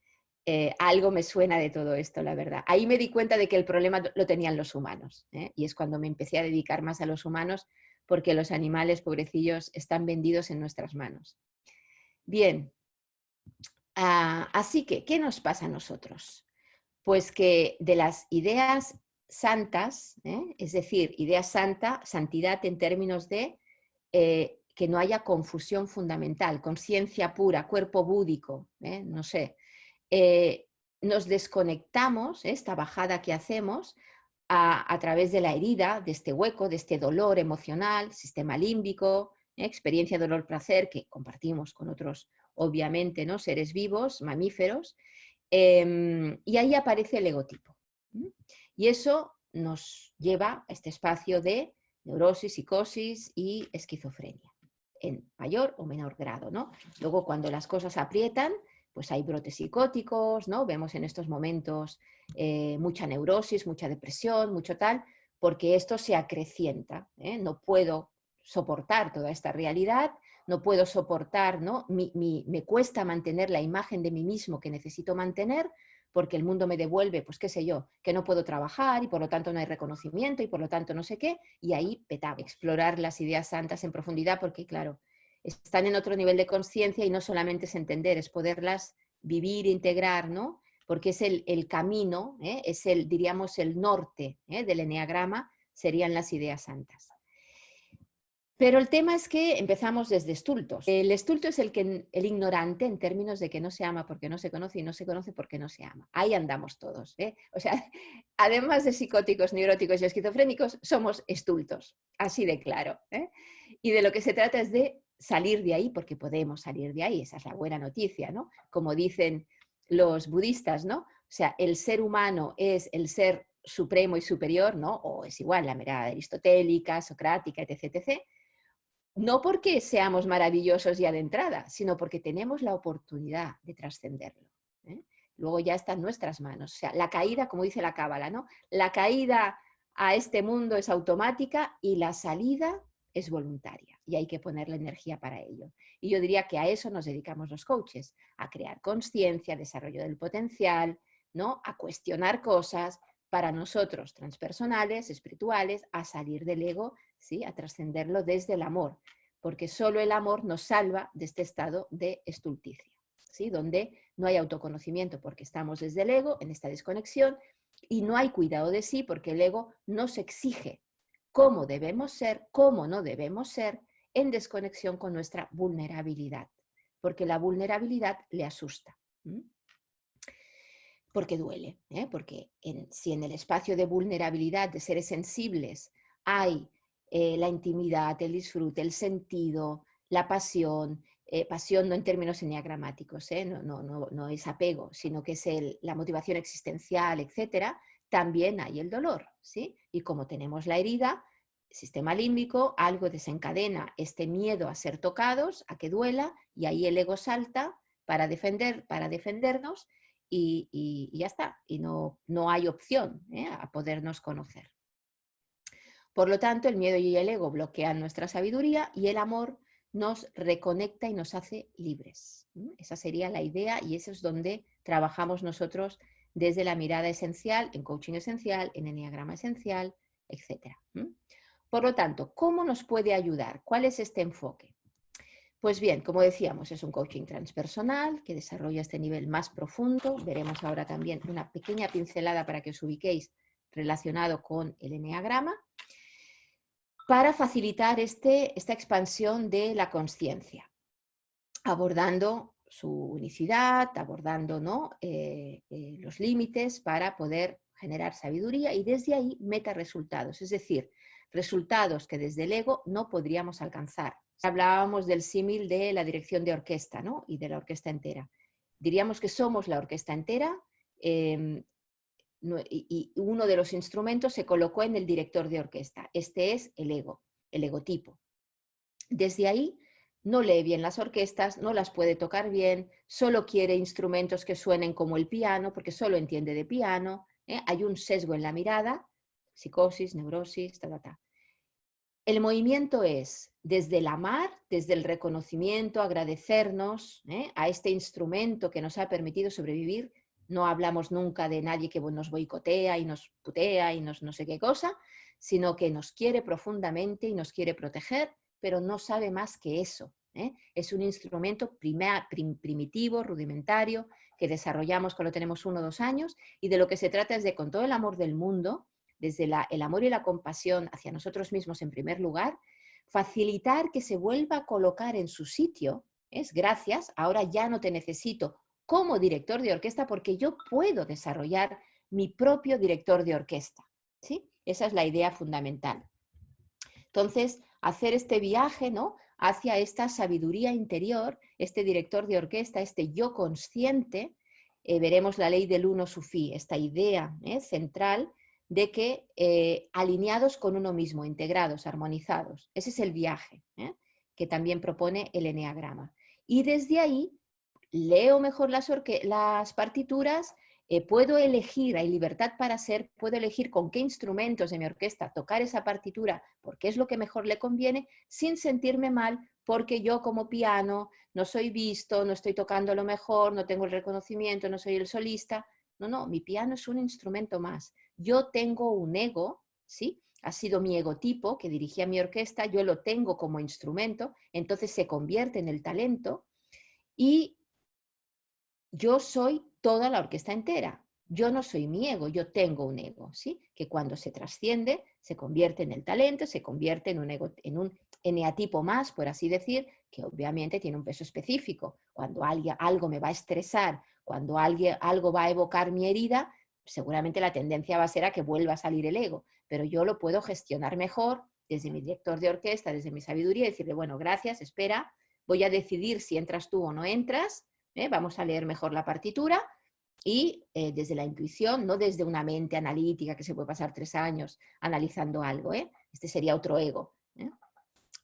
algo me suena de todo esto, la verdad. Ahí me di cuenta de que el problema lo tenían los humanos, y es cuando me empecé a dedicar más a los humanos, porque los animales, pobrecillos, están vendidos en nuestras manos. Bien, así que, ¿qué nos pasa a nosotros? Pues que de las ideas santas, es decir, idea santa, santidad en términos de que no haya confusión fundamental, conciencia pura, cuerpo búdico, no sé, eh, nos desconectamos, esta bajada que hacemos a través de la herida, de este hueco, de este dolor emocional, sistema límbico, experiencia dolor-placer que compartimos con otros, obviamente, ¿no?, seres vivos, mamíferos, y ahí aparece el egotipo. Y eso nos lleva a este espacio de neurosis, psicosis y esquizofrenia, en mayor o menor grado, ¿no? Luego, cuando las cosas aprietan, pues hay brotes psicóticos, ¿no? Vemos en estos momentos mucha neurosis, mucha depresión, mucho tal, porque esto se acrecienta, no puedo soportar toda esta realidad, no puedo soportar, ¿no? Me cuesta mantener la imagen de mí mismo que necesito mantener, porque el mundo me devuelve, pues qué sé yo, que no puedo trabajar y por lo tanto no hay reconocimiento y por lo tanto no sé qué, y ahí petaba. Explorar las ideas santas en profundidad, porque claro, están en otro nivel de conciencia y no solamente es entender, es poderlas vivir, integrar, ¿no? Porque es el camino, es diríamos, el norte del eneagrama, serían las ideas santas. Pero el tema es que empezamos desde estultos. El estulto es el ignorante en términos de que no se ama porque no se conoce y no se conoce porque no se ama. Ahí andamos todos. O sea, además de psicóticos, neuróticos y esquizofrénicos, somos estultos, así de claro. Y de lo que se trata es de salir de ahí, porque podemos salir de ahí, esa es la buena noticia, ¿no? Como dicen los budistas, ¿no? O sea, el ser humano es el ser supremo y superior, ¿no? O es igual la mirada aristotélica, socrática, etc., etc., No porque seamos maravillosos ya de entrada, sino porque tenemos la oportunidad de trascenderlo, ¿eh? Luego ya está en nuestras manos. O sea, la caída, como dice la cábala, ¿no? La caída a este mundo es automática y la salida es voluntaria. Y hay que poner la energía para ello. Y yo diría que a eso nos dedicamos los coaches, a crear conciencia, desarrollo del potencial, ¿no? A cuestionar cosas para nosotros, transpersonales, espirituales, a salir del ego, ¿sí? A trascenderlo desde el amor, porque solo el amor nos salva de este estado de estulticia, ¿sí? Donde no hay autoconocimiento porque estamos desde el ego, en esta desconexión, y no hay cuidado de sí porque el ego nos exige cómo debemos ser, cómo no debemos ser, en desconexión con nuestra vulnerabilidad, porque la vulnerabilidad le asusta. Porque duele, ¿eh? Porque si en el espacio de vulnerabilidad de seres sensibles hay la intimidad, el disfrute, el sentido, la pasión, pasión no en términos enneagramáticos, no es apego, sino que es la motivación existencial, etcétera, también hay el dolor, ¿sí? Y como tenemos la herida, sistema límbico, algo desencadena este miedo a ser tocados, a que duela, y ahí el ego salta para defendernos y ya está, y no hay opción a podernos conocer. Por lo tanto, el miedo y el ego bloquean nuestra sabiduría y el amor nos reconecta y nos hace libres. Esa sería la idea y eso es donde trabajamos nosotros desde la mirada esencial, en coaching esencial, en enneagrama esencial, etc. Por lo tanto, ¿cómo nos puede ayudar? ¿Cuál es este enfoque? Pues bien, como decíamos, es un coaching transpersonal que desarrolla este nivel más profundo. Veremos ahora también una pequeña pincelada para que os ubiquéis relacionado con el enneagrama, para facilitar esta expansión de la consciencia, abordando su unicidad, abordando, ¿no? Los límites para poder generar sabiduría y desde ahí meta resultados, es decir, resultados que desde el ego no podríamos alcanzar. Hablábamos del símil de la dirección de orquesta, ¿no? Y de la orquesta entera. Diríamos que somos la orquesta entera y uno de los instrumentos se colocó en el director de orquesta. Este es el ego, el egotipo. Desde ahí no lee bien las orquestas, no las puede tocar bien, solo quiere instrumentos que suenen como el piano, porque solo entiende de piano. Hay un sesgo en la mirada, psicosis, neurosis, ta. El movimiento es desde el amar, desde el reconocimiento, agradecernos a este instrumento que nos ha permitido sobrevivir. No hablamos nunca de nadie que nos boicotea y nos putea y no sé qué cosa, sino que nos quiere profundamente y nos quiere proteger, pero no sabe más que eso. Es un instrumento primitivo, rudimentario, que desarrollamos cuando tenemos 1 o 2 años y de lo que se trata es de, con todo el amor del mundo, desde el amor y la compasión hacia nosotros mismos en primer lugar, facilitar que se vuelva a colocar en su sitio. Es gracias, ahora ya no te necesito como director de orquesta porque yo puedo desarrollar mi propio director de orquesta, ¿sí? Esa es la idea fundamental. Entonces, hacer este viaje, ¿no?, hacia esta sabiduría interior, este director de orquesta, este yo consciente, veremos la ley del uno sufí, esta idea central de que alineados con uno mismo, integrados, armonizados. Ese es el viaje que también propone el enneagrama. Y desde ahí leo mejor las partituras, puedo elegir, hay libertad para ser, puedo elegir con qué instrumentos de mi orquesta tocar esa partitura porque es lo que mejor le conviene, sin sentirme mal porque yo como piano no soy visto, no estoy tocando lo mejor, no tengo el reconocimiento, no soy el solista. No, mi piano es un instrumento más. Yo tengo un ego, ¿sí? Ha sido mi egotipo que dirigía mi orquesta, yo lo tengo como instrumento, entonces se convierte en el talento y yo soy toda la orquesta entera. Yo no soy mi ego, yo tengo un ego, ¿sí? Que cuando se trasciende se convierte en el talento, se convierte en un ego, en un eneatipo más, por así decir, que obviamente tiene un peso específico. Cuando algo me va a estresar, cuando algo va a evocar mi herida, seguramente la tendencia va a ser a que vuelva a salir el ego, pero yo lo puedo gestionar mejor desde mi director de orquesta, desde mi sabiduría, y decirle, bueno, gracias, espera, voy a decidir si entras tú o no entras. Vamos a leer mejor la partitura y desde la intuición, no desde una mente analítica que se puede pasar 3 años analizando algo, este sería otro ego,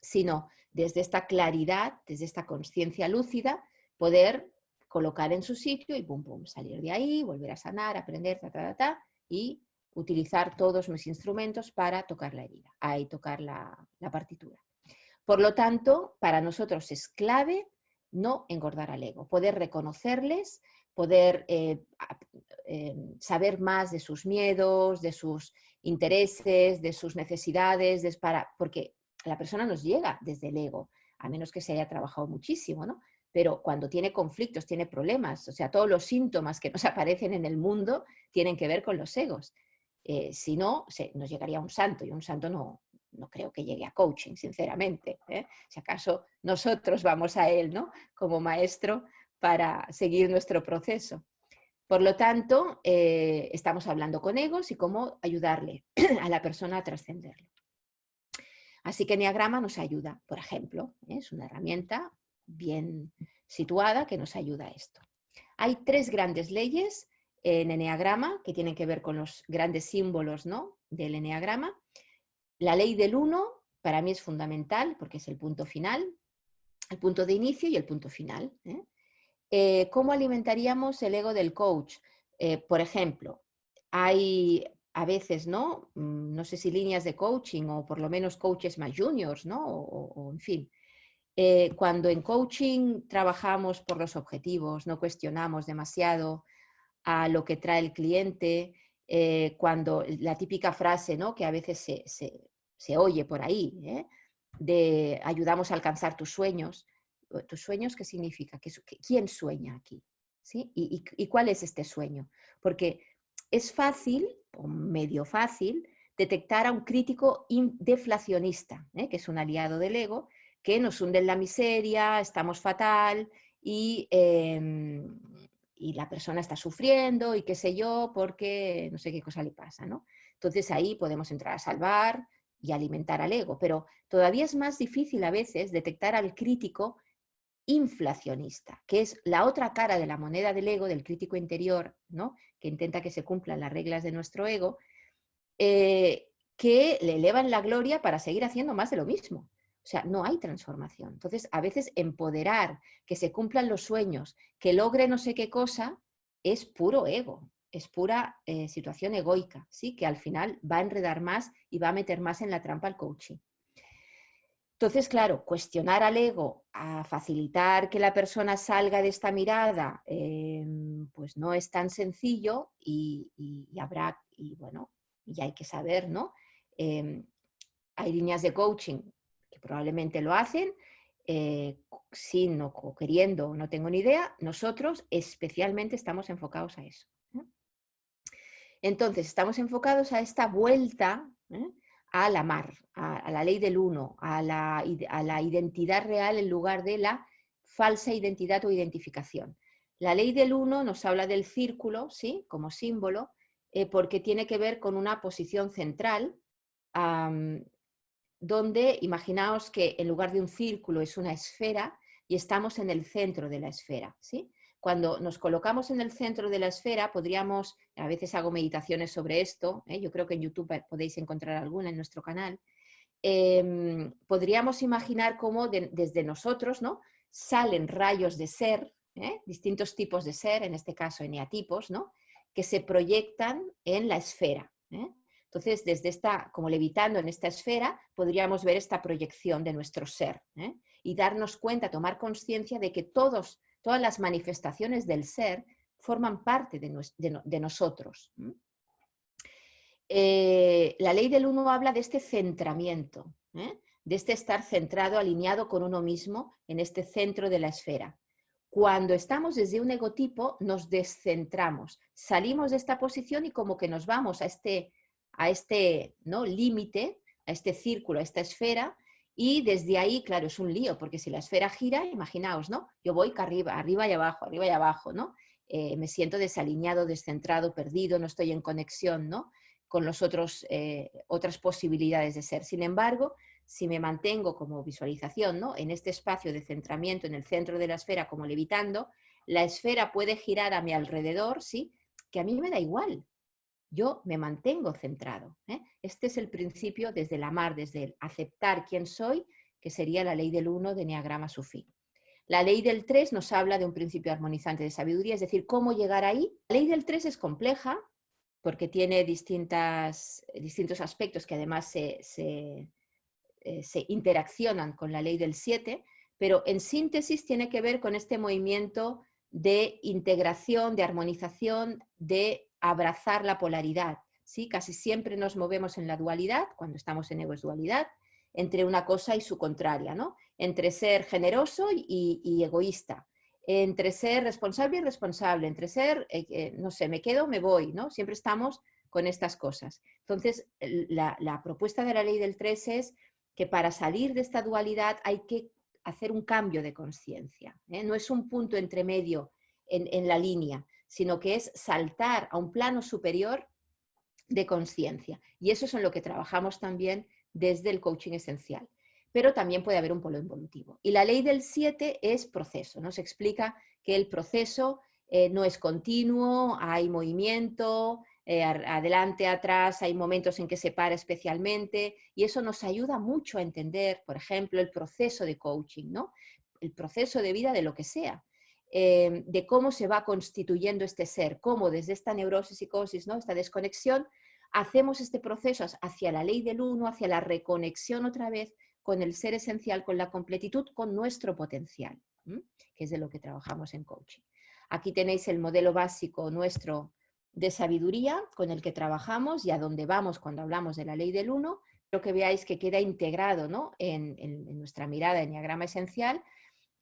sino desde esta claridad, desde esta conciencia lúcida, poder colocar en su sitio y pum, pum, salir de ahí, volver a sanar, aprender, y utilizar todos mis instrumentos para tocar la herida, ahí tocar la partitura. Por lo tanto, para nosotros es clave no engordar al ego, poder reconocerles, poder saber más de sus miedos, de sus intereses, de sus necesidades, porque la persona nos llega desde el ego, a menos que se haya trabajado muchísimo, ¿no? Pero cuando tiene conflictos, tiene problemas, o sea, todos los síntomas que nos aparecen en el mundo tienen que ver con los egos. Si no, nos llegaría un santo, y un santo no creo que llegue a coaching, sinceramente. Si acaso nosotros vamos a él, ¿no? Como maestro para seguir nuestro proceso. Por lo tanto, estamos hablando con egos y cómo ayudarle a la persona a trascenderlo. Así que Eneagrama nos ayuda, por ejemplo, es una herramienta bien situada que nos ayuda a esto. Hay 3 grandes leyes en Eneagrama que tienen que ver con los grandes símbolos, ¿no?, del Eneagrama. La ley del 1 para mí es fundamental porque es el punto final, el punto de inicio y el punto final. ¿Cómo alimentaríamos el ego del coach? Por ejemplo, hay a veces, ¿no? No sé si líneas de coaching o por lo menos coaches más juniors, ¿no? O en fin. Cuando en coaching trabajamos por los objetivos, no cuestionamos demasiado a lo que trae el cliente, cuando la típica frase, ¿no?, que a veces se oye por ahí, de ayudamos a alcanzar tus sueños. ¿Tus sueños qué significa? ¿Quién sueña aquí? ¿Sí? ¿Y cuál es este sueño? Porque es fácil, o medio fácil, detectar a un crítico deflacionista, que es un aliado del ego, que nos hunde en la miseria, estamos fatal y la persona está sufriendo y qué sé yo, porque no sé qué cosa le pasa, ¿no? Entonces ahí podemos entrar a salvar y alimentar al ego, pero todavía es más difícil a veces detectar al crítico inflacionista, que es la otra cara de la moneda del ego, del crítico interior, ¿no?, que intenta que se cumplan las reglas de nuestro ego, que le elevan la gloria para seguir haciendo más de lo mismo. O sea, no hay transformación. Entonces, a veces empoderar, que se cumplan los sueños, que logre no sé qué cosa, es puro ego, es pura situación egoica, ¿sí?, que al final va a enredar más y va a meter más en la trampa al coaching. Entonces, claro, cuestionar al ego, a facilitar que la persona salga de esta mirada, pues no es tan sencillo y habrá, y bueno, y hay que saber, ¿no? Hay líneas de coaching que probablemente lo hacen, sin o queriendo, no tengo ni idea, nosotros especialmente estamos enfocados a eso. Entonces, estamos enfocados a esta vuelta, a la mar, a la ley del uno, a la identidad real en lugar de la falsa identidad o identificación. La ley del uno nos habla del círculo, ¿sí?, como símbolo, porque tiene que ver con una posición central, donde imaginaos que en lugar de un círculo es una esfera y estamos en el centro de la esfera, ¿sí? Cuando nos colocamos en el centro de la esfera, podríamos, a veces hago meditaciones sobre esto, yo creo que en YouTube podéis encontrar alguna en nuestro canal, podríamos imaginar cómo desde nosotros, ¿no?, salen rayos de ser, distintos tipos de ser, en este caso eneatipos, ¿no?, que se proyectan en la esfera. Entonces, desde esta, como levitando en esta esfera, podríamos ver esta proyección de nuestro ser, y darnos cuenta, tomar conciencia de que todas las manifestaciones del ser forman parte de nosotros. La ley del uno habla de este centramiento, de este estar centrado, alineado con uno mismo en este centro de la esfera. Cuando estamos desde un egotipo, nos descentramos, salimos de esta posición y como que nos vamos a este ¿no?, límite, a este círculo, a esta esfera, y desde ahí, claro, es un lío, porque si la esfera gira, imaginaos, ¿no?, yo voy arriba y abajo, ¿no? Me siento desalineado, descentrado, perdido, no estoy en conexión, ¿no?, con los otras posibilidades de ser. Sin embargo, si me mantengo como visualización, ¿no?, en este espacio de centramiento, en el centro de la esfera, como levitando, la esfera puede girar a mi alrededor, ¿sí?, que a mí me da igual. Yo me mantengo centrado. Este es el principio desde el amar, desde el aceptar quién soy que sería la ley del 1 de Enneagrama Sufí. La ley del 3 nos habla de un principio armonizante de sabiduría, es decir, cómo llegar ahí. La ley del 3 es compleja porque tiene distintos aspectos que además se interaccionan con la ley del 7, pero en síntesis tiene que ver con este movimiento de integración, de armonización, de abrazar la polaridad. ¿Sí? Casi siempre nos movemos en la dualidad, cuando estamos en ego es dualidad, entre una cosa y su contraria, ¿no? Entre ser generoso y egoísta, entre ser responsable y irresponsable, entre ser, no sé, me quedo, me voy, ¿no? Siempre estamos con estas cosas. Entonces, la propuesta de la ley del 3 es que para salir de esta dualidad hay que hacer un cambio de conciencia, ¿eh? No es un punto entre medio en la línea, sino que es saltar a un plano superior de conciencia. Y eso es en lo que trabajamos también desde el coaching esencial. Pero también puede haber un polo involutivo. Y la ley del 7 es proceso. Nos explica que el proceso no es continuo, hay movimiento, adelante, atrás, hay momentos en que se para especialmente, y eso nos ayuda mucho a entender, por ejemplo, el proceso de coaching, ¿no? El proceso de vida de lo que sea. De cómo se va constituyendo este ser, cómo desde esta neurosis, psicosis, ¿no? Esta desconexión, hacemos este proceso hacia la ley del 1, hacia la reconexión otra vez con el ser esencial, con la completitud, con nuestro potencial, que es de lo que trabajamos en coaching. Aquí tenéis el modelo básico nuestro de sabiduría con el que trabajamos y a dónde vamos cuando hablamos de la ley del 1, pero que veáis que queda integrado, ¿no? en nuestra mirada de enneagrama esencial,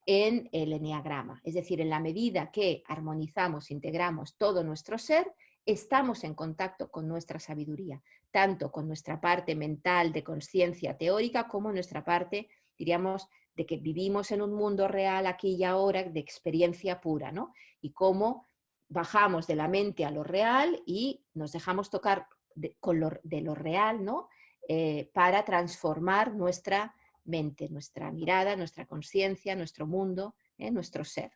en el enneagrama. Es decir, en la medida que armonizamos, integramos todo nuestro ser, estamos en contacto con nuestra sabiduría, tanto con nuestra parte mental de conciencia teórica como nuestra parte, diríamos, de que vivimos en un mundo real aquí y ahora, de experiencia pura, ¿no? Y cómo bajamos de la mente a lo real y nos dejamos tocar de lo real, ¿no? Para transformar nuestra mente, nuestra mirada, nuestra conciencia, nuestro mundo, nuestro ser.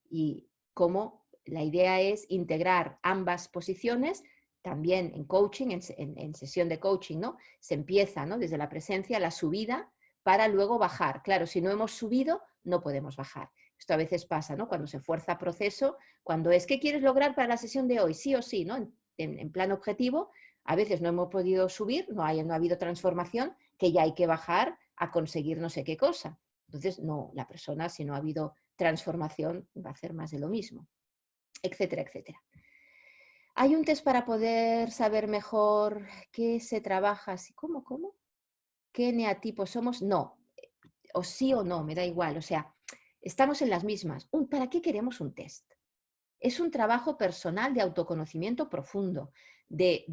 Y cómo la idea es integrar ambas posiciones, también en coaching, en sesión de coaching, ¿no? Se empieza, ¿no? Desde la presencia, la subida, para luego bajar. Claro, si no hemos subido, no podemos bajar. Esto a veces pasa, ¿no? Cuando se fuerza proceso, cuando es, ¿qué quieres lograr para la sesión de hoy? Sí o sí, ¿no? En plan objetivo, a veces no hemos podido subir, no ha habido transformación, que ya hay que bajar a conseguir no sé qué cosa. Entonces, no, la persona, si no ha habido transformación, va a hacer más de lo mismo, etcétera, etcétera. ¿Hay un test para poder saber mejor qué se trabaja? ¿Cómo? ¿Qué eneatipo somos? No, o sí o no, me da igual. O sea, estamos en las mismas. ¿Para qué queremos un test? Es un trabajo personal de autoconocimiento profundo, de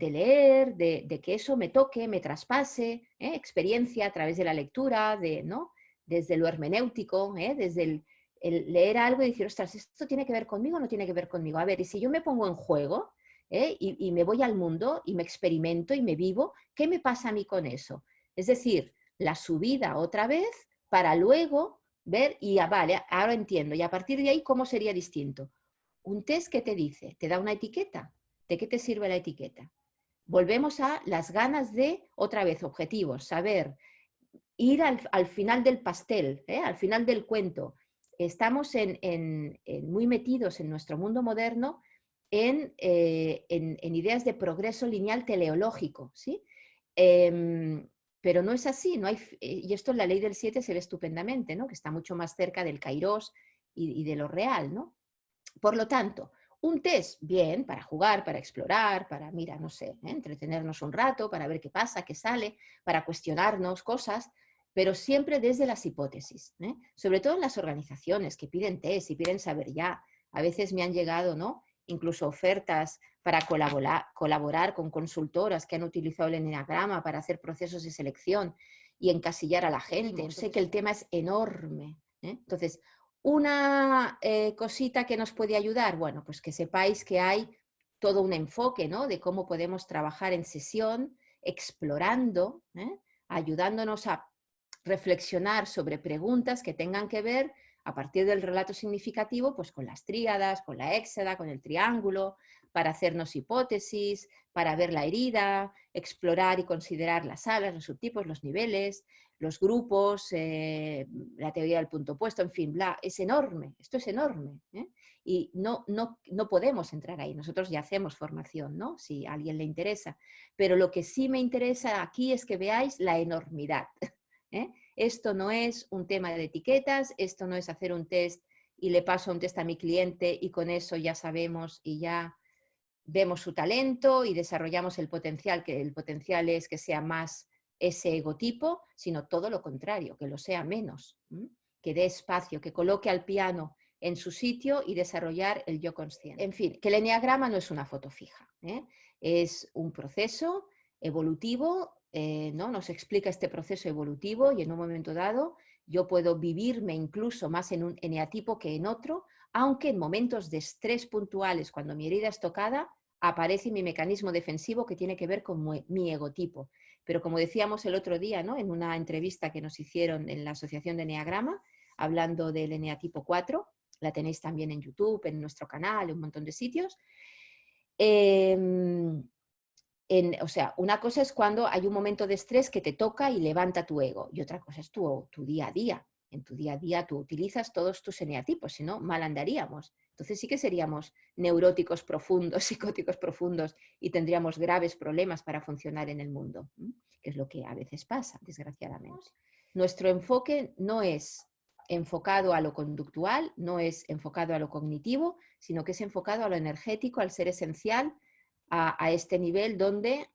leer, de que eso me toque, me traspase, experiencia a través de la lectura, ¿no? Desde lo hermenéutico, desde el leer algo y decir, ostras, ¿esto tiene que ver conmigo o no tiene que ver conmigo? A ver, y si yo me pongo en juego y me voy al mundo y me experimento y me vivo, ¿qué me pasa a mí con eso? Es decir, la subida otra vez para luego ver y vale, ahora entiendo, y a partir de ahí, ¿cómo sería distinto? Un test que te dice, te da una etiqueta. ¿De qué te sirve la etiqueta? Volvemos a las ganas de, otra vez, objetivos, saber, ir al final del pastel, al final del cuento. Estamos muy metidos en nuestro mundo moderno en ideas de progreso lineal teleológico, ¿sí? Pero no es así, no hay, y esto en la ley del 7 se ve estupendamente, ¿no? Que está mucho más cerca del kairos y de lo real, ¿no? Por lo tanto, un test, bien, para jugar, para explorar, para, mira, no sé, entretenernos un rato, para ver qué pasa, qué sale, para cuestionarnos cosas, pero siempre desde las hipótesis, sobre todo en las organizaciones que piden test y piden saber ya. A veces me han llegado, ¿no? Incluso ofertas para colaborar con consultoras que han utilizado el enneagrama para hacer procesos de selección y encasillar a la gente. Sé que el tema es enorme. Entonces, una cosita que nos puede ayudar, bueno, pues que sepáis que hay todo un enfoque, ¿no? De cómo podemos trabajar en sesión, explorando, ayudándonos a reflexionar sobre preguntas que tengan que ver a partir del relato significativo, pues con las tríadas, con la éxeda, con el triángulo, para hacernos hipótesis, para ver la herida, explorar y considerar las salas, los subtipos, los niveles, los grupos, la teoría del punto opuesto, en fin, bla, es enorme, esto es enorme, ¿eh? Y no podemos entrar ahí. Nosotros ya hacemos formación, ¿no? Si a alguien le interesa. Pero lo que sí me interesa aquí es que veáis la enormidad, ¿eh? Esto no es un tema de etiquetas, esto no es hacer un test y le paso un test a mi cliente y con eso ya sabemos y ya vemos su talento y desarrollamos el potencial, que el potencial es que sea más ese egotipo, sino todo lo contrario, que lo sea menos, que dé espacio, que coloque al piano en su sitio y desarrollar el yo consciente. En fin, que el eneagrama no es una foto fija, ¿eh? Es un proceso evolutivo, ¿no? Nos explica este proceso evolutivo y en un momento dado yo puedo vivirme incluso más en un eneatipo que en otro, aunque en momentos de estrés puntuales, cuando mi herida es tocada, aparece mi mecanismo defensivo que tiene que ver con mi egotipo. Pero como decíamos el otro día, ¿no? En una entrevista que nos hicieron en la Asociación de Eneagrama, hablando del eneatipo 4, la tenéis también en YouTube, en nuestro canal, en un montón de sitios. O sea, una cosa es cuando hay un momento de estrés que te toca y levanta tu ego, y otra cosa es tu día a día. En tu día a día tú utilizas todos tus eneatipos, si no, mal andaríamos. Entonces sí que seríamos neuróticos profundos, psicóticos profundos y tendríamos graves problemas para funcionar en el mundo, que es lo que a veces pasa, desgraciadamente. Nuestro enfoque no es enfocado a lo conductual, no es enfocado a lo cognitivo, sino que es enfocado a lo energético, al ser esencial, a este nivel donde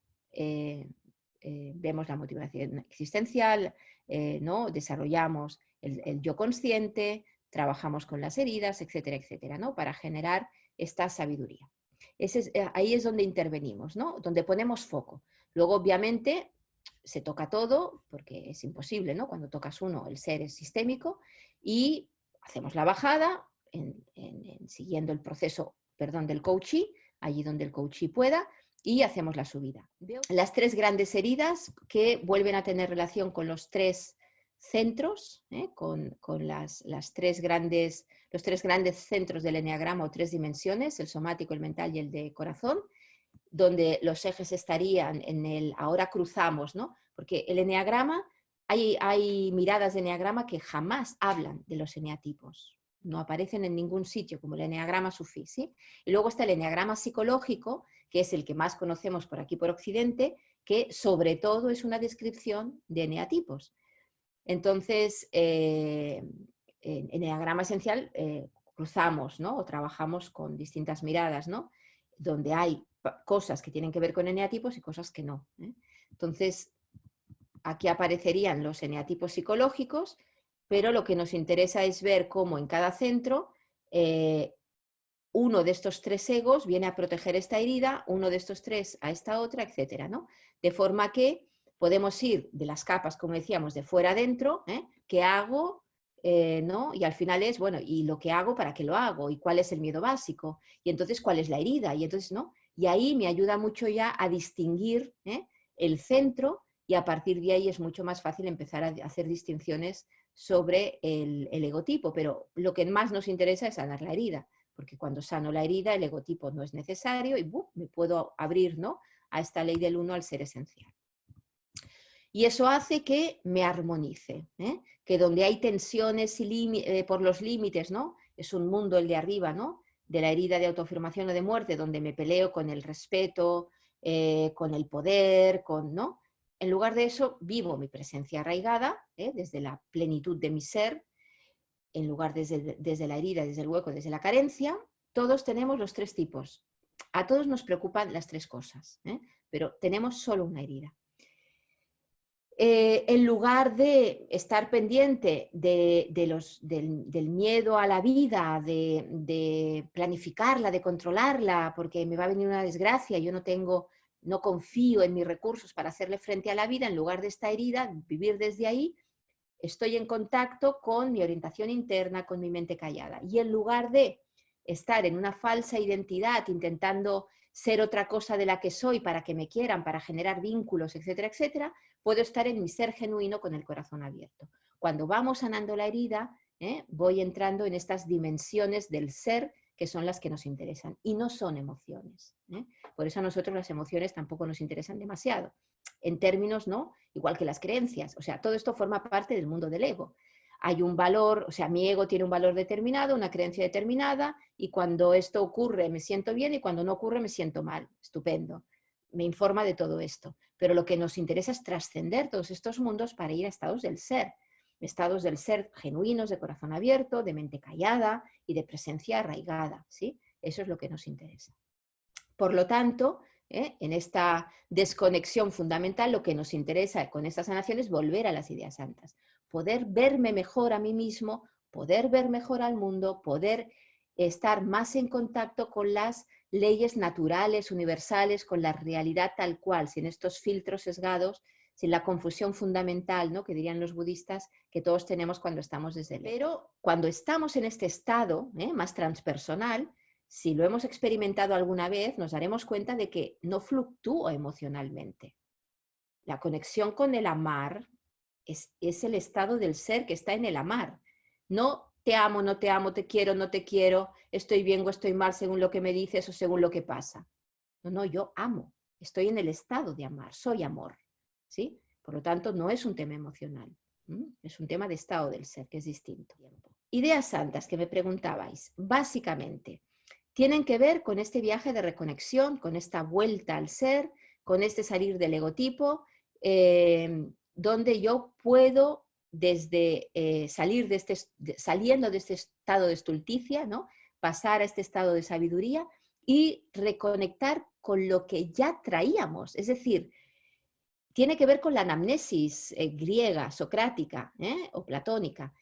vemos la motivación existencial, ¿no? Desarrollamos el yo consciente, trabajamos con las heridas, etcétera, etcétera, ¿no? Para generar esta sabiduría. Ahí es donde intervenimos, ¿no? Donde ponemos foco. Luego, obviamente, se toca todo, porque es imposible, ¿no? Cuando tocas uno, el ser es sistémico, y hacemos la bajada siguiendo el proceso, perdón, del coachee, allí donde el coachee pueda, y hacemos la subida. Las tres grandes heridas que vuelven a tener relación con los tres centros, con los tres grandes centros del eneagrama o tres dimensiones, el somático, el mental y el de corazón, donde los ejes estarían en el ahora cruzamos, ¿no? Porque el eneagrama, hay miradas de eneagrama que jamás hablan de los eneatipos, no aparecen en ningún sitio, como el eneagrama sufí, ¿sí? Y luego está el eneagrama psicológico, que es el que más conocemos por aquí por Occidente, que sobre todo es una descripción de eneatipos. Entonces, en eneagrama esencial cruzamos, ¿no? O trabajamos con distintas miradas, ¿no? Donde hay cosas que tienen que ver con eneatipos y cosas que no, ¿eh? Entonces, aquí aparecerían los eneatipos psicológicos, pero lo que nos interesa es ver cómo en cada centro uno de estos tres egos viene a proteger esta herida, uno de estos tres a esta otra, etcétera, ¿no? De forma que podemos ir de las capas, como decíamos, de fuera adentro, ¿qué hago? ¿No? Y al final es, bueno, ¿y lo que hago para qué lo hago? ¿Y cuál es el miedo básico? Y entonces, ¿cuál es la herida? Y entonces, ¿no? Y ahí me ayuda mucho ya a distinguir el centro, y a partir de ahí es mucho más fácil empezar a hacer distinciones sobre el egotipo, pero lo que más nos interesa es sanar la herida, porque cuando sano la herida el egotipo no es necesario y me puedo abrir, ¿no? A esta ley del uno al ser esencial. Y eso hace que me armonice, que donde hay tensiones por los límites, ¿no? Es un mundo el de arriba, ¿no? De la herida de autoafirmación o de muerte, donde me peleo con el respeto, con el poder, ¿no? En lugar de eso, vivo mi presencia arraigada, desde la plenitud de mi ser, en lugar desde la herida, desde el hueco, desde la carencia. Todos tenemos los tres tipos. A todos nos preocupan las tres cosas, pero tenemos solo una herida. En lugar de estar pendiente del miedo a la vida, de planificarla, de controlarla, porque me va a venir una desgracia, yo no confío en mis recursos para hacerle frente a la vida, en lugar de esta herida, vivir desde ahí, estoy en contacto con mi orientación interna, con mi mente callada. Y en lugar de estar en una falsa identidad, intentando ser otra cosa de la que soy para que me quieran, para generar vínculos, etcétera, etcétera, puedo estar en mi ser genuino con el corazón abierto. Cuando vamos sanando la herida, voy entrando en estas dimensiones del ser que son las que nos interesan y no son emociones. Por eso a nosotros las emociones tampoco nos interesan demasiado, en términos, ¿no? Igual que las creencias. O sea, todo esto forma parte del mundo del ego. Hay un valor, o sea, mi ego tiene un valor determinado, una creencia determinada, y cuando esto ocurre me siento bien y cuando no ocurre me siento mal. Estupendo. Me informa de todo esto. Pero lo que nos interesa es trascender todos estos mundos para ir a estados del ser genuinos, de corazón abierto, de mente callada y de presencia arraigada, ¿sí? Eso es lo que nos interesa. Por lo tanto, en esta desconexión fundamental, lo que nos interesa con esta sanación es volver a las ideas santas, poder verme mejor a mí mismo, poder ver mejor al mundo, poder estar más en contacto con las leyes naturales, universales, con la realidad tal cual, sin estos filtros sesgados, sin la confusión fundamental, ¿no?, que dirían los budistas, que todos tenemos cuando estamos desde el ego. Pero cuando estamos en este estado más transpersonal, si lo hemos experimentado alguna vez, nos daremos cuenta de que no fluctúo emocionalmente. La conexión con el amar es el estado del ser que está en el amar. No te amo, no te amo, te quiero, no te quiero, estoy bien o estoy mal según lo que me dices o según lo que pasa. No, yo amo, estoy en el estado de amar, soy amor, ¿sí? Por lo tanto, no es un tema emocional, es un tema de estado del ser, que es distinto. Ideas santas que me preguntabais, básicamente, tienen que ver con este viaje de reconexión, con esta vuelta al ser, con este salir del egotipo, donde yo puedo desde saliendo de este estado de estulticia, ¿no?, pasar a este estado de sabiduría y reconectar con lo que ya traíamos. Es decir, tiene que ver con la anamnesis griega, socrática o platónica.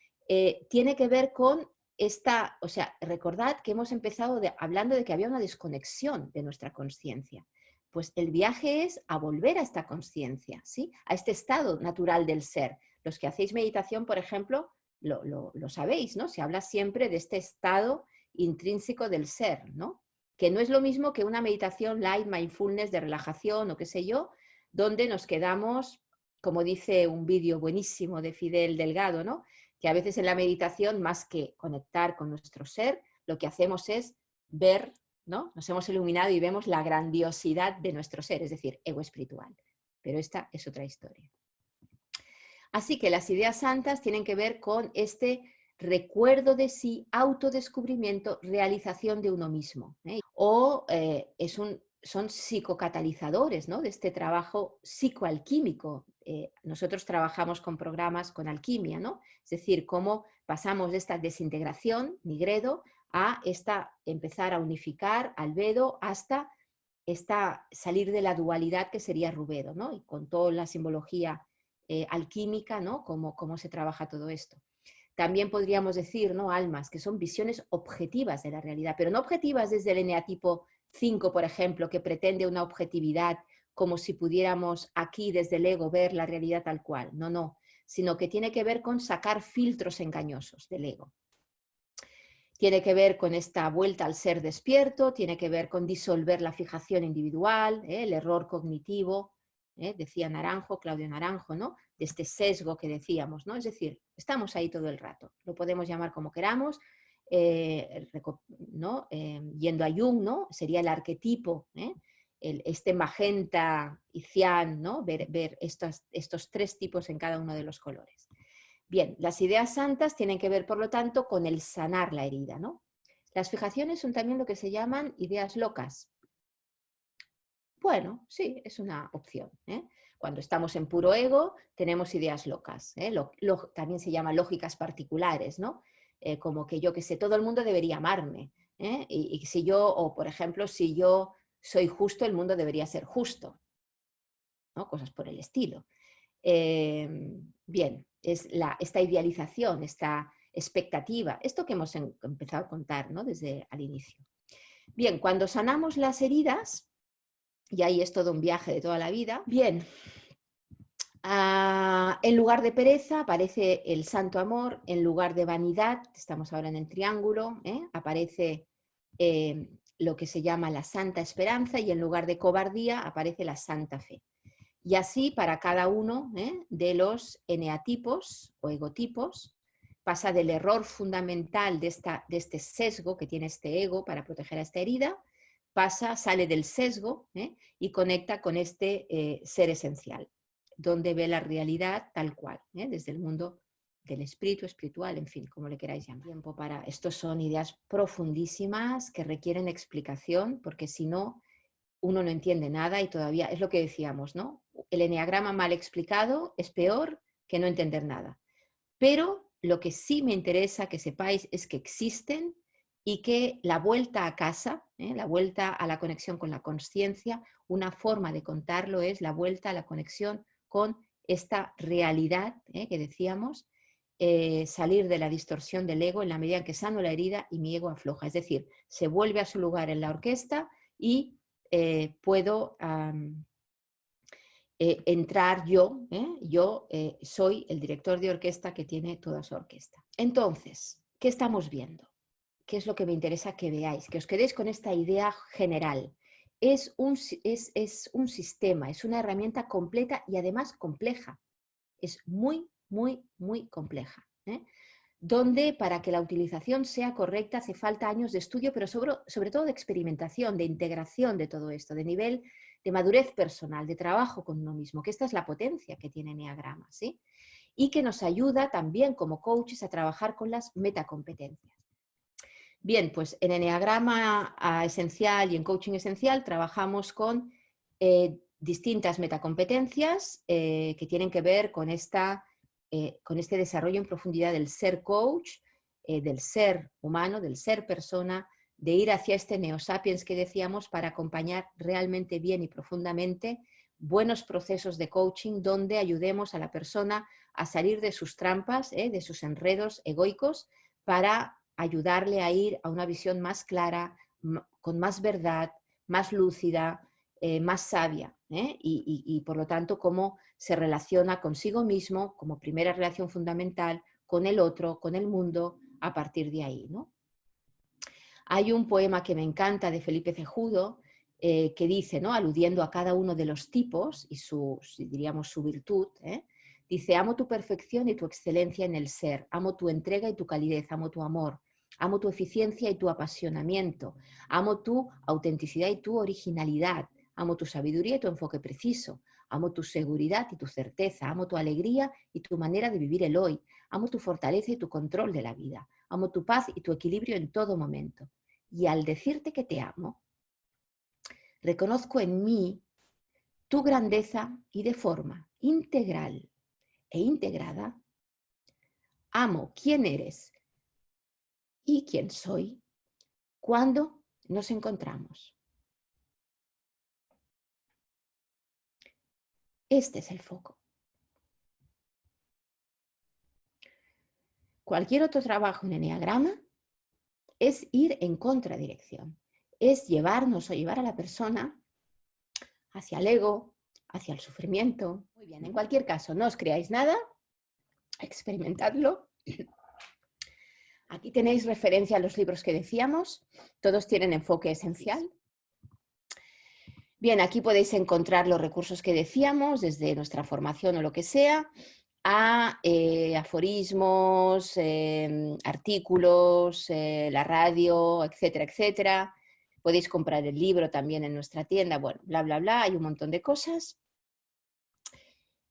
Tiene que ver con esta, o sea, recordad que hemos empezado hablando de que había una desconexión de nuestra conciencia. Pues el viaje es a volver a esta conciencia, ¿sí?, a este estado natural del ser. Los que hacéis meditación, por ejemplo, lo sabéis, ¿no? Se habla siempre de este estado intrínseco del ser, ¿no?, que no es lo mismo que una meditación light, mindfulness, de relajación o qué sé yo, donde nos quedamos, como dice un vídeo buenísimo de Fidel Delgado, ¿no?, que a veces en la meditación, más que conectar con nuestro ser, lo que hacemos es ver, ¿no?, nos hemos iluminado y vemos la grandiosidad de nuestro ser, es decir, ego espiritual. Pero esta es otra historia. Así que las ideas santas tienen que ver con este recuerdo de sí, autodescubrimiento, realización de uno mismo. O son psicocatalizadores, ¿no?, de este trabajo psicoalquímico. Nosotros trabajamos con programas con alquimia, ¿no? Es decir, cómo pasamos de esta desintegración, nigredo, a empezar a unificar, albedo, hasta salir de la dualidad que sería rubedo, ¿no? Y con toda la simbología alquímica, ¿no?, cómo se trabaja todo esto. También podríamos decir, ¿no?, almas, que son visiones objetivas de la realidad, pero no objetivas desde el eneatipo 5, por ejemplo, que pretende una objetividad como si pudiéramos aquí desde el ego ver la realidad tal cual. No, sino que tiene que ver con sacar filtros engañosos del ego. Tiene que ver con esta vuelta al ser despierto, tiene que ver con disolver la fijación individual, el error cognitivo, decía Naranjo, Claudio Naranjo, ¿no?, de este sesgo que decíamos, ¿no? Es decir, estamos ahí todo el rato, lo podemos llamar como queramos, ¿no? Yendo a Jung, ¿no?, sería el arquetipo, este magenta y cian, ¿no?, ver estos tres tipos en cada uno de los colores. Bien, las ideas santas tienen que ver, por lo tanto, con el sanar la herida, ¿no? Las fijaciones son también lo que se llaman ideas locas. Bueno, sí, es una opción. Cuando estamos en puro ego, tenemos ideas locas. También se llama lógicas particulares, ¿no? Como que yo que sé, todo el mundo debería amarme. Y si yo, o por ejemplo, si yo soy justo, el mundo debería ser justo, ¿no? Cosas por el estilo. Bien, es esta idealización, esta expectativa, esto que hemos empezado a contar, ¿no?, desde el inicio. Bien, cuando sanamos las heridas, y ahí es todo un viaje de toda la vida, bien, en lugar de pereza aparece el santo amor, en lugar de vanidad, estamos ahora en el triángulo, aparece lo que se llama la santa esperanza, y en lugar de cobardía aparece la santa fe. Y así para cada uno de los eneatipos o egotipos, pasa del error fundamental de este sesgo que tiene este ego para proteger a esta herida, sale del sesgo y conecta con este ser esencial, donde ve la realidad tal cual, desde el mundo del espíritu, espiritual, en fin, como le queráis llamar. Tiempo para... Estos son ideas profundísimas que requieren explicación, porque si no, uno no entiende nada y todavía, es lo que decíamos, ¿no? El eneagrama mal explicado es peor que no entender nada. Pero lo que sí me interesa que sepáis es que existen y que la vuelta a casa, la vuelta a la conexión con la consciencia, una forma de contarlo es la vuelta a la conexión con esta realidad que decíamos, salir de la distorsión del ego en la medida en que sano la herida y mi ego afloja. Es decir, se vuelve a su lugar en la orquesta y puedo entrar yo, soy el director de orquesta que tiene toda su orquesta. Entonces, ¿qué estamos viendo? ¿Qué es lo que me interesa que veáis? Que os quedéis con esta idea general. Es un sistema, es una herramienta completa y además compleja. Es muy, muy, muy compleja. Donde para que la utilización sea correcta hace falta años de estudio, pero sobre todo de experimentación, de integración de todo esto, de nivel de madurez personal, de trabajo con uno mismo, que esta es la potencia que tiene Eneagrama, ¿sí? Y que nos ayuda también como coaches a trabajar con las metacompetencias. Bien, pues en Eneagrama Esencial y en Coaching Esencial trabajamos con distintas metacompetencias que tienen que ver con este desarrollo en profundidad del ser coach, del ser humano, del ser persona, de ir hacia este neosapiens que decíamos para acompañar realmente bien y profundamente buenos procesos de coaching donde ayudemos a la persona a salir de sus trampas, de sus enredos egoicos, para ayudarle a ir a una visión más clara, con más verdad, más lúcida, más sabia, y por lo tanto cómo se relaciona consigo mismo como primera relación fundamental, con el otro, con el mundo, a partir de ahí, ¿no? Hay un poema que me encanta de Felipe Cejudo que dice, ¿no? Aludiendo a cada uno de los tipos y diríamos su virtud, dice: amo tu perfección y tu excelencia en el ser, amo tu entrega y tu calidez, amo tu amor, amo tu eficiencia y tu apasionamiento, amo tu autenticidad y tu originalidad, amo tu sabiduría y tu enfoque preciso, amo tu seguridad y tu certeza, amo tu alegría y tu manera de vivir el hoy, amo tu fortaleza y tu control de la vida, amo tu paz y tu equilibrio en todo momento. Y al decirte que te amo, reconozco en mí tu grandeza y de forma integral e integrada, amo quién eres y quién soy cuando nos encontramos. Este es el foco. Cualquier otro trabajo en Eneagrama es ir en contradirección, es llevarnos o llevar a la persona hacia el ego, hacia el sufrimiento. Muy bien, en cualquier caso, no os creáis nada, experimentadlo. Aquí tenéis referencia a los libros que decíamos, todos tienen enfoque esencial. Bien, aquí podéis encontrar los recursos que decíamos, desde nuestra formación o lo que sea, a aforismos, artículos, la radio, etcétera, etcétera. Podéis comprar el libro también en nuestra tienda, bueno, bla, bla, bla, hay un montón de cosas.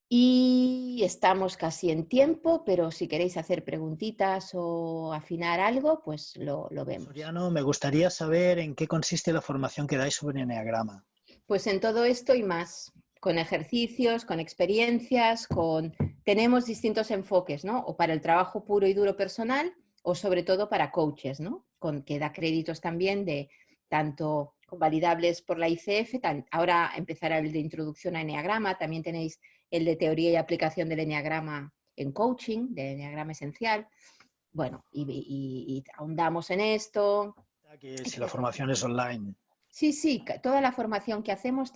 Y estamos casi en tiempo, pero si queréis hacer preguntitas o afinar algo, pues lo vemos. Soriano, me gustaría saber en qué consiste la formación que dais sobre Eneagrama. Pues en todo esto y más, con ejercicios, con experiencias, tenemos distintos enfoques, ¿no? O para el trabajo puro y duro personal, o sobre todo para coaches, ¿no? Que da créditos también de tanto convalidables por la ICF, ahora empezará el de introducción a Eneagrama, también tenéis el de teoría y aplicación del Eneagrama en coaching, del Eneagrama esencial. Bueno, y ahondamos en esto. Que si la formación es online. Sí, toda la formación que hacemos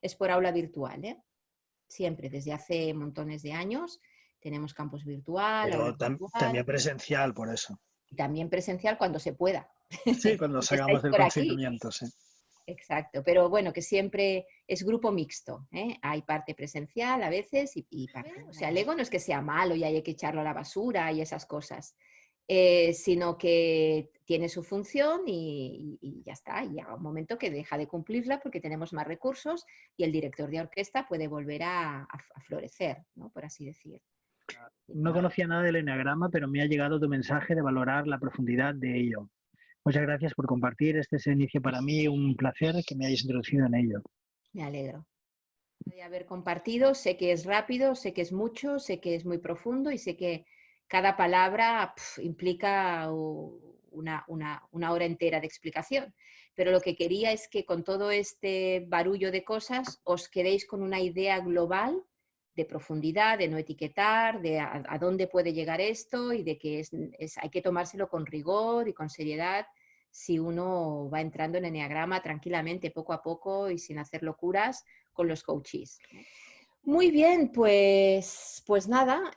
es por aula virtual, ¿eh? Siempre, desde hace montones de años, tenemos campus virtual, Pero aula virtual, también presencial, por eso. y también presencial cuando se pueda. Sí, cuando Si estáis salgamos del por aquí. confinamiento, sí. Exacto, pero bueno, que siempre es grupo mixto, ¿eh? Hay parte presencial a veces y parte. O sea, el ego no es que sea malo y hay que echarlo a la basura y esas cosas, sino que tiene su función y ya está. Y llega un momento que deja de cumplirla porque tenemos más recursos y el director de orquesta puede volver a florecer, ¿no? Por así decir. No conocía nada del eneagrama, pero me ha llegado tu mensaje de valorar la profundidad de ello. Muchas gracias por compartir. Este es el inicio para mí, un placer que me hayas introducido en ello. Me alegro de haber compartido. Sé que es rápido, sé que es mucho, sé que es muy profundo y sé que cada palabra implica una hora entera de explicación. Pero lo que quería es que con todo este barullo de cosas os quedéis con una idea global de profundidad, de no etiquetar, de a dónde puede llegar esto y de que hay que tomárselo con rigor y con seriedad si uno va entrando en eneagrama tranquilamente, poco a poco y sin hacer locuras con los coaches. Muy bien, pues nada.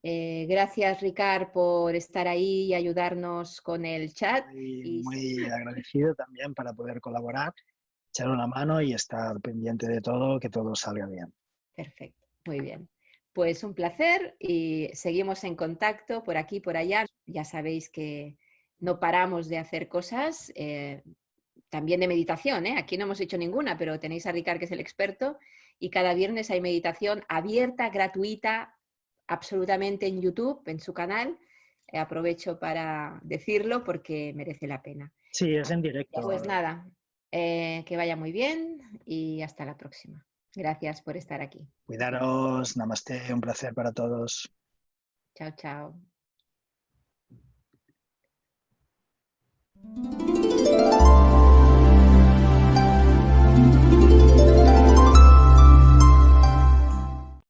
Gracias, Ricard, por estar ahí y ayudarnos con el chat. Muy agradecido también para poder colaborar, echar una mano y estar pendiente de todo, que todo salga bien. Perfecto, muy bien. Pues un placer y seguimos en contacto por aquí, por allá. Ya sabéis que no paramos de hacer cosas, también de meditación, ¿eh? Aquí no hemos hecho ninguna, pero tenéis a Ricard, que es el experto, y cada viernes hay meditación abierta, gratuita, absolutamente en YouTube, en su canal. Aprovecho para decirlo porque merece la pena. Sí, es en directo. Pues nada, que vaya muy bien y hasta la próxima. Gracias por estar aquí. Cuidaros, namaste, un placer para todos. Chao, chao.